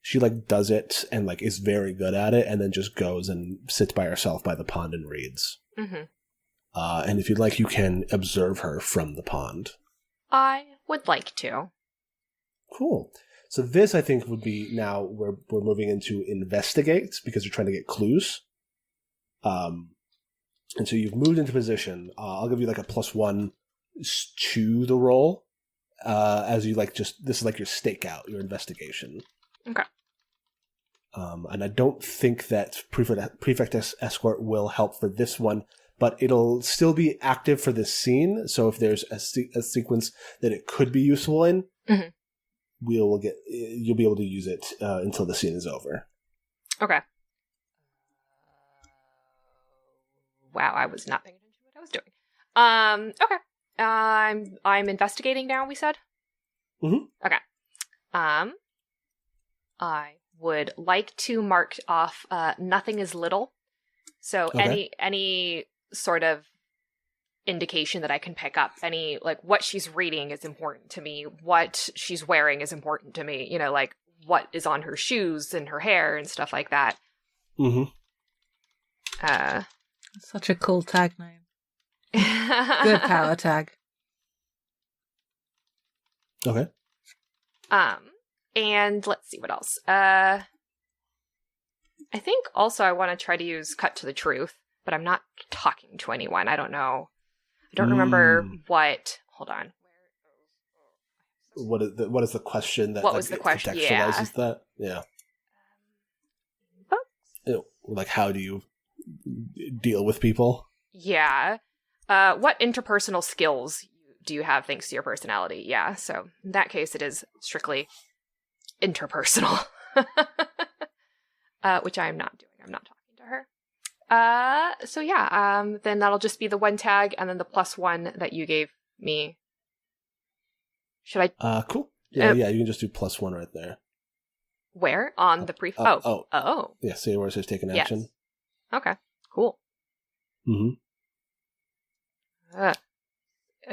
She like does it and like is very good at it, and then just goes and sits by herself by the pond and reads. And if you'd like, you can observe her from the pond. I would like to. Cool. So this, I think, would be now we're moving into investigate, because you're trying to get clues. And so you've moved into position. I'll give you like a +1 to the roll, as you like this is like your stakeout, your investigation. Okay. And I don't think that prefect escort will help for this one, but it'll still be active for this scene. So if there's a sequence that it could be useful in, you'll be able to use it until the scene is over. Okay. Wow, I was not paying attention to what I was doing. Okay. I'm investigating now, we said? Okay. I would like to mark off nothing is little. So any sort of indication that I can pick up, any like what she's reading is important to me, what she's wearing is important to me, like what is on her shoes and her hair and stuff like that. Such a cool tag name. Good power tag. Okay. And let's see what else. I think also I want to try to use cut to the truth, but I'm not talking to anyone. I don't know. I don't remember what. Hold on. What is the question that? What was the question? Contextualizes that? Yeah. Like, how do you deal with people? Yeah. What interpersonal skills do you have thanks to your personality? Yeah. So in that case, it is strictly interpersonal, which I am not doing. I'm not talking to her. So yeah, then that'll just be the one tag and then the +1 that you gave me. Should I? Cool. Yeah, you can just do +1 right there. Where? On the brief? Oh. Yeah, see where it says take an action? Yes. Okay, cool. 8.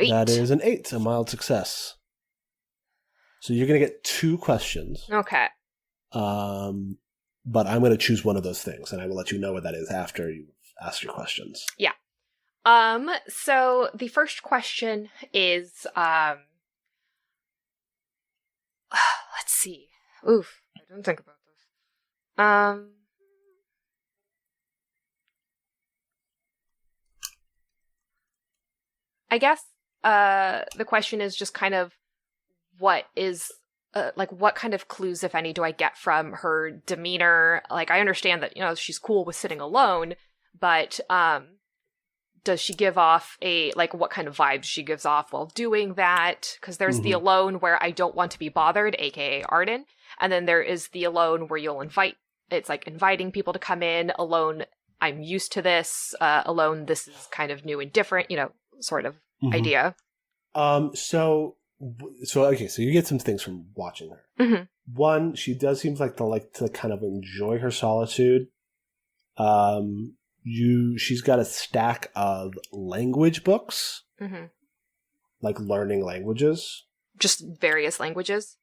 That is an 8, a mild success. So you're going to get 2 questions. Okay. But I'm going to choose one of those things, and I will let you know what that is after you've asked your questions. Yeah. So the first question is, let's see. Oof, I didn't think about this. I guess, the question is just kind of what is, what kind of clues, if any, do I get from her demeanor? Like, I understand that, she's cool with sitting alone, but, does she give off what kind of vibes she gives off while doing that? Because there's the alone where I don't want to be bothered, aka Arden. And then there is the alone where you'll it's like inviting people to come in. Alone, I'm used to this. Alone, this is kind of new and different, sort of idea. So you get some things from watching her. Mm-hmm. One, she does seem to kind of enjoy her solitude. She's got a stack of language books, like learning languages. Just various languages.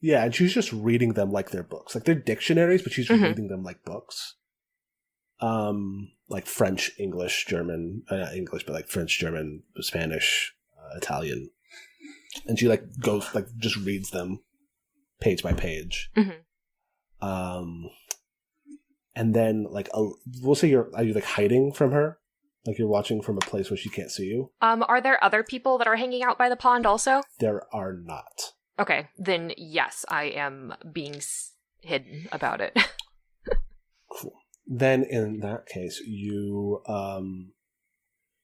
Yeah, and she's just reading them like they're books. Like they're dictionaries, but she's reading them like books. Like French, English, German, not English, but like French, German, Spanish, Italian. And she goes, just reads them page by page. And then we'll say are you hiding from her? Like you're watching from a place where she can't see you? Are there other people that are hanging out by the pond also? There are not. Okay, then yes, I am being hidden about it. Cool. Then in that case, you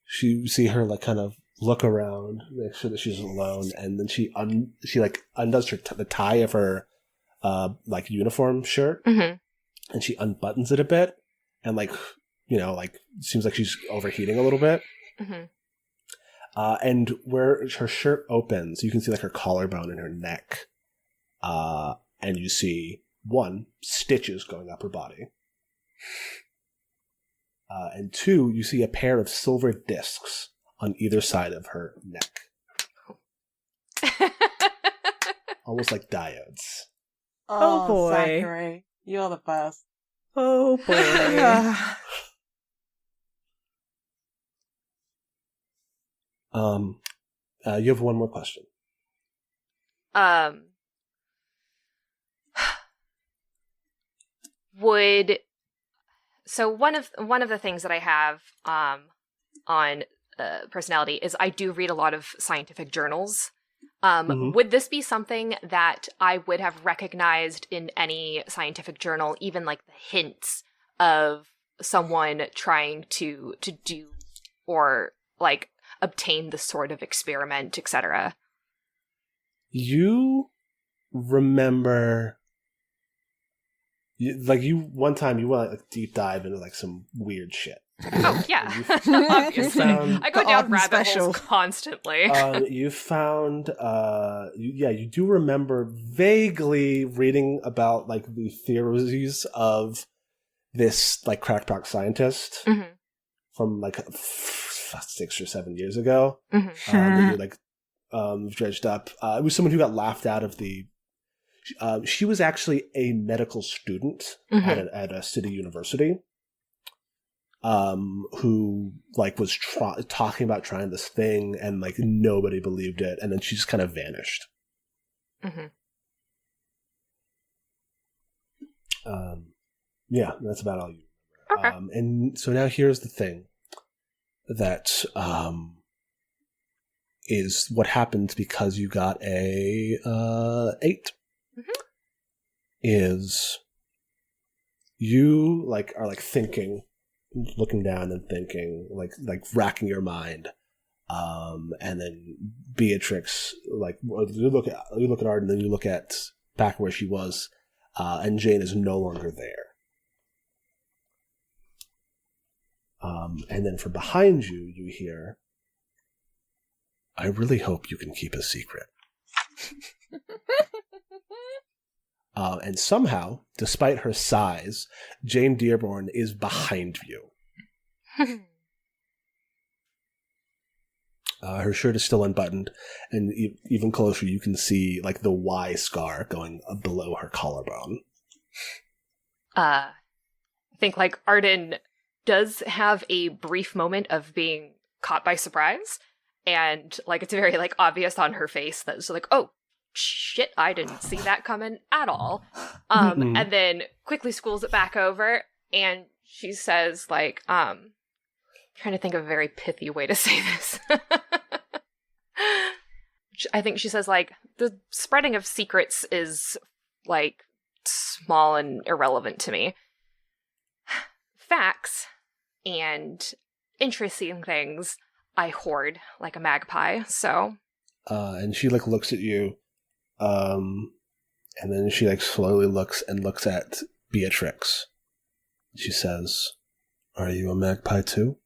see her kind of look around, make sure that she's alone, and then she undoes the tie of her uniform shirt, and she unbuttons it a bit, and seems like she's overheating a little bit. And where her shirt opens, you can see her collarbone and her neck, and you see stitches going up her body. And 2, you see a pair of silver discs on either side of her neck. Almost like diodes. Oh boy. Zachary, you're the best. Oh boy. You have one more question. So one of the things that I have on personality is I do read a lot of scientific journals. Would this be something that I would have recognized in any scientific journal, even the hints of someone trying to do or obtain this sort of experiment, etc.? You remember, one time you went deep dive into some weird shit. Oh yeah, obviously. I go down rabbit holes constantly. You found, you do remember vaguely reading about the theories of this crackpot scientist from 6 or 7 years ago. That you dredged up. It was someone who got laughed out of the. She was actually a medical student at a city university. Who was talking about trying this thing, and nobody believed it, and then she just kind of vanished. Yeah, that's about all you remember. Okay. And so now here's the thing that is what happens because you got a 8. Is you are thinking, looking down and thinking, racking your mind, and then Beatrix, you look at Arden, then you look at back where she was, and Jane is no longer there. And then from behind you, you hear, "I really hope you can keep a secret." And somehow, despite her size, Jane Dearborn is behind you. Her shirt is still unbuttoned, and even closer you can see the Y scar going below her collarbone. I think Arden does have a brief moment of being caught by surprise, and it's very obvious on her face that it's oh shit, I didn't see that coming at all. And then quickly schools it back over, and she says trying to think of a very pithy way to say this. I think she says the spreading of secrets is small and irrelevant to me. Facts and interesting things I hoard like a magpie, so... And she, like, looks at you, and then she, like, slowly looks at Beatrix. She says, "Are you a magpie too?"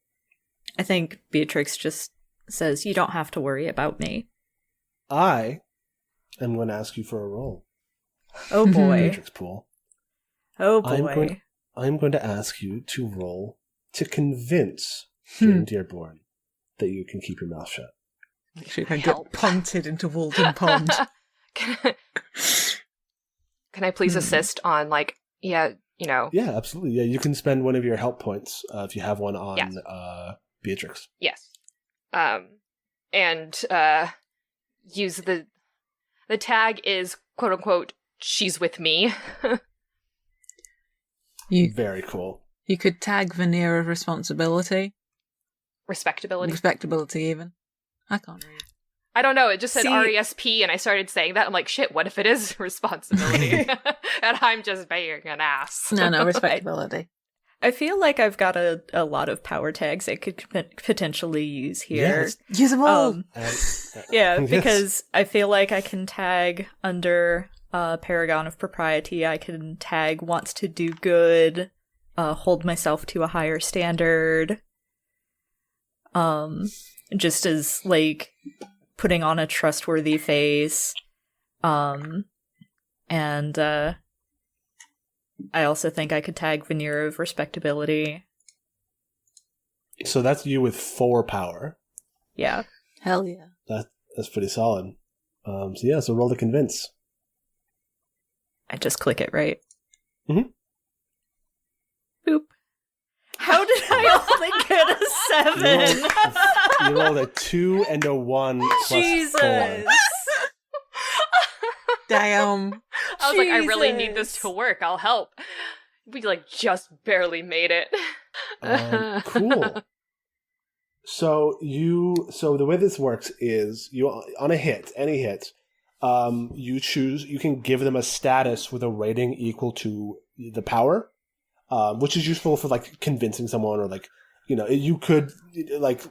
I think Beatrix just says, "You don't have to worry about me." I am going to ask you for a roll. Oh boy. Beatrix Pool. Oh boy. I'm going to ask you to roll to convince Jane Dearborn that you can keep your mouth shut. Actually, I get punted into Walden Pond. Can I please assist on, like, Yeah, absolutely. Yeah, you can spend one of your help points if you have one on Beatrix. Yes. And use the tag is, quote unquote, "she's with me." Very cool. You could tag veneer of responsibility. Respectability. Respectability, even. I can't read. I don't know. It just said RESP, and I started saying that. I'm like, shit, what if it is responsibility? And I'm just being an ass. No, respectability. I feel like I've got a lot of power tags I could potentially use here. Yes. Use them all! Yeah, because I feel like I can tag under Paragon of Propriety. I can tag wants to do good, hold myself to a higher standard. Just as, like, putting on a trustworthy face. And I also think I could tag veneer of respectability. So that's you with 4 power. Yeah. Hell yeah. That's pretty solid. So roll to convince. I just click it, right? Mm-hmm. Boop. How did I only get a 7? You rolled a 2 and a 1 plus Jesus. 4. Damn. I was like, I really need this to work. I'll help. We, like, just barely made it. Cool. So the way this works is you, on a hit, any hit, you can give them a status with a rating equal to the power, which is useful for, like, convincing someone, or, like, you could, like,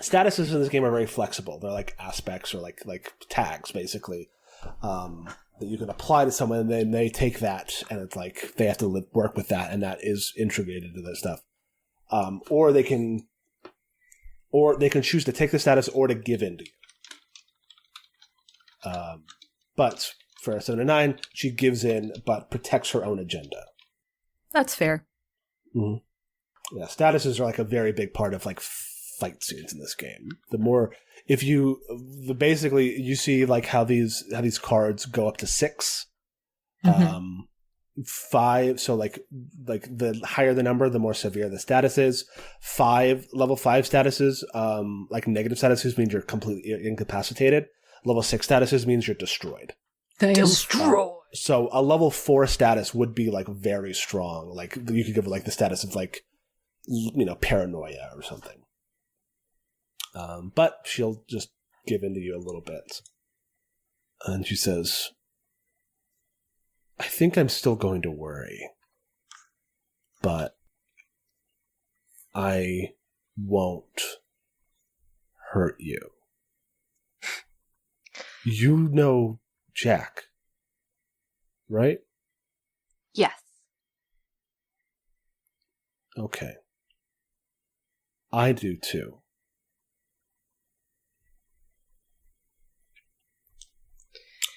statuses in this game are very flexible. They're like aspects, or like tags, basically, that you can apply to someone, and then they take that, and it's like they have to work with that, and that is integrated into their stuff. Or they can choose to take the status or to give in to you. But for a 7 and 9, she gives in, but protects her own agenda. That's fair. Mm-hmm. Yeah, statuses are, like, a very big part of, like, fight scenes in this game. Basically you see, like, how these cards go up to 6, 5. So like the higher the number, the more severe the status is. Level 5 statuses, like negative statuses, means you're completely incapacitated. Level 6 statuses means you're destroyed. Destroyed. So a level 4 status would be, like, very strong. Like, you could give it, like, the status of, like, paranoia or something. But she'll just give in to you a little bit. And she says, "I think I'm still going to worry, but I won't hurt you. You know Jack, right?" Yes. Okay. I do too.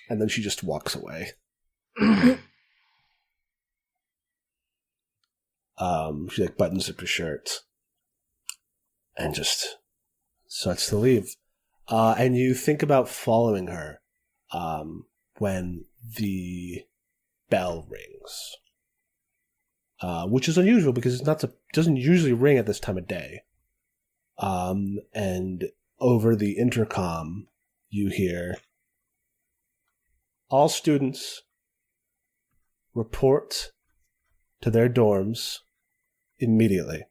And then she just walks away. She, like, buttons up her shirt and just starts to leave. And you think about following her when the bell rings, which is unusual because it doesn't usually ring at this time of day. And over the intercom, you hear, "All students report to their dorms immediately."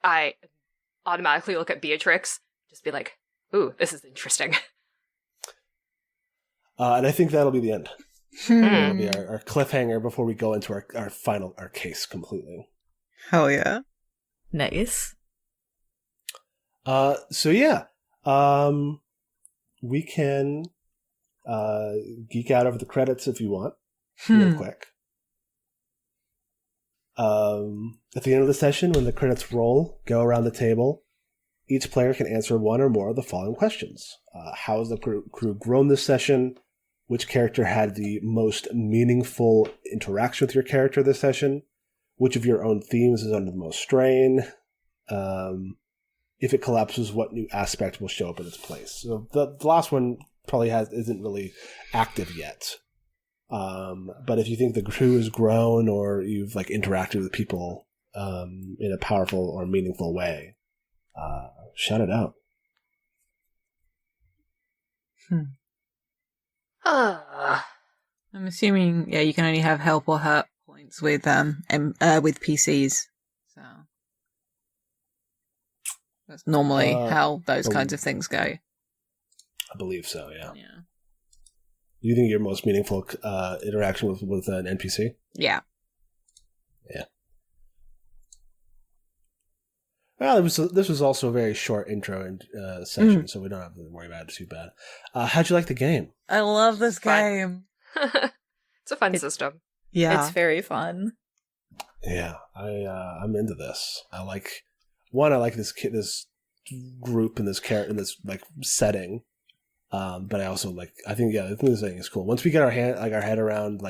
I automatically look at Beatrix, just be like, "Ooh, this is interesting." And I think that'll be the end. That'll be our cliffhanger before we go into our case completely. Hell yeah. Nice. So yeah, we can geek out over the credits if you want, real quick. At the end of the session, when the credits roll, go around the table. Each player can answer one or more of the following questions. How has the crew grown this session? Which character had the most meaningful interaction with your character this session? Which of your own themes is under the most strain? If it collapses, what new aspect will show up in its place? So the last one probably isn't really active yet. But if you think the crew has grown or you've like interacted with people in a powerful or meaningful way, shout it out. I'm assuming, you can only have help or hurt points with PCs. So that's normally how those kinds of things go. I believe so, yeah. Do you think your most meaningful interaction with an NPC? Yeah. Yeah. Well, this was also a very short intro and session, so we don't have to worry about it too bad. How'd you like the game? I love this game. It's a fun system. Yeah. It's very fun. Yeah, I'm into this. I like this group and this like setting. But I also I think this thing is cool. Once we get our head around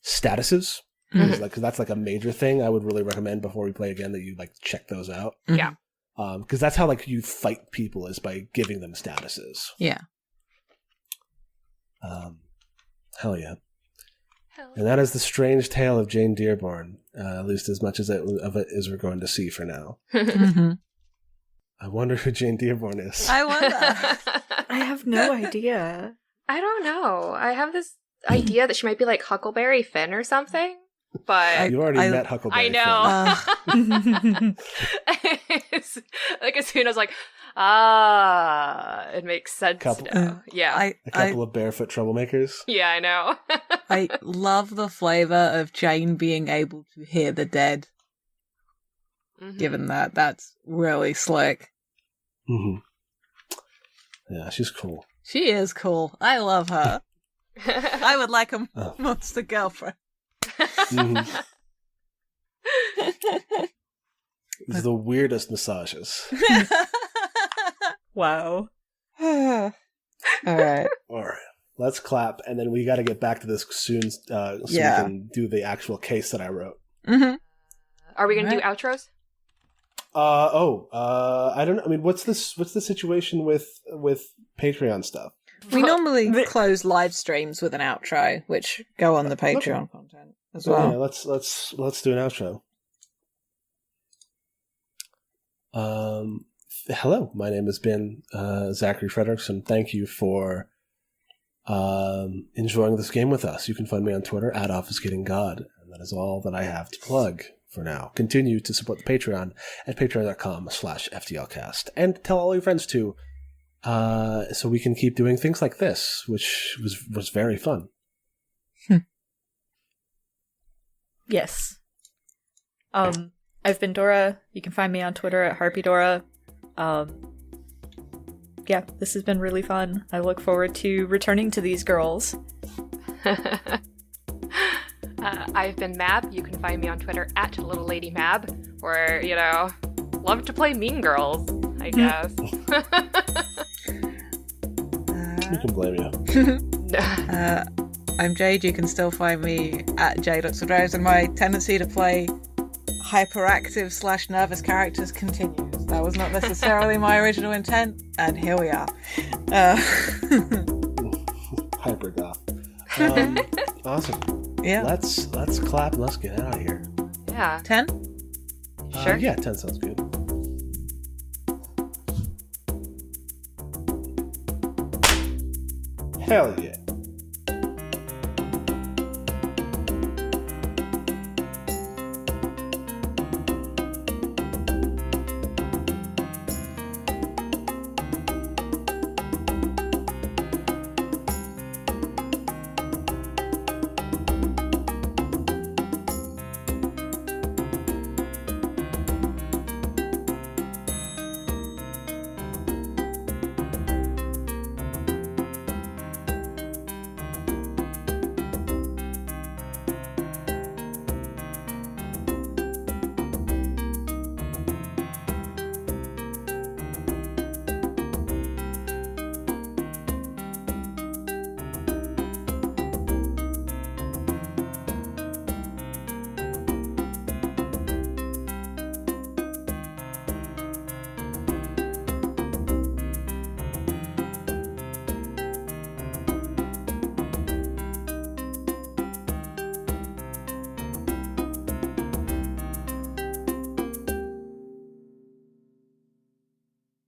statuses, because that's like a major thing I would really recommend before we play again that you check those out. Yeah. Because that's how you fight people, is by giving them statuses. Yeah. Hell yeah. And that is the strange tale of Jane Dearborn, at least as much of it as we're going to see for now. I wonder who Jane Dearborn is. I wonder. I have no idea. I don't know. I have this idea that she might be like Huckleberry Finn or something. But you already met Huckleberry Finn. I know. As soon as it makes sense now. Yeah. A couple of barefoot troublemakers. Yeah, I know. I love the flavor of Jane being able to hear the dead. Given that, that's really slick. Yeah, she's cool. She is cool. I love her. I would like a monster girlfriend. It's the weirdest massages. Wow. All right. Let's clap, and then we got to get back to this soon, so we can do the actual case that I wrote. Are we gonna do outros? I don't know. I mean, what's the situation with Patreon stuff? We normally close live streams with an outro, which go on the Patreon content as well. Yeah, let's do an outro. Hello, my name has been Zachary Frederickson. Thank you for enjoying this game with us. You can find me on Twitter at OfficeGettingGod, and that is all that I have to plug for now. Continue to support the Patreon at patreon.com/FTLcast, and tell all your friends too, so we can keep doing things like this, which was very fun. Yes. I've been Dora. You can find me on Twitter at HarpyDora. Yeah, this has been really fun. I look forward to returning to these girls. I've been Mab. You can find me on Twitter at Little Lady Mab, where, love to play Mean Girls, I guess. Who can blame you? I'm Jade. You can still find me at Jade.Rose, and my tendency to play hyperactive / nervous characters continues. That was not necessarily my original intent, and here we are. Hyper goth. Awesome. Yeah. Let's clap and let's get out of here. Yeah. 10? Sure. Yeah, 10 sounds good. Hell yeah.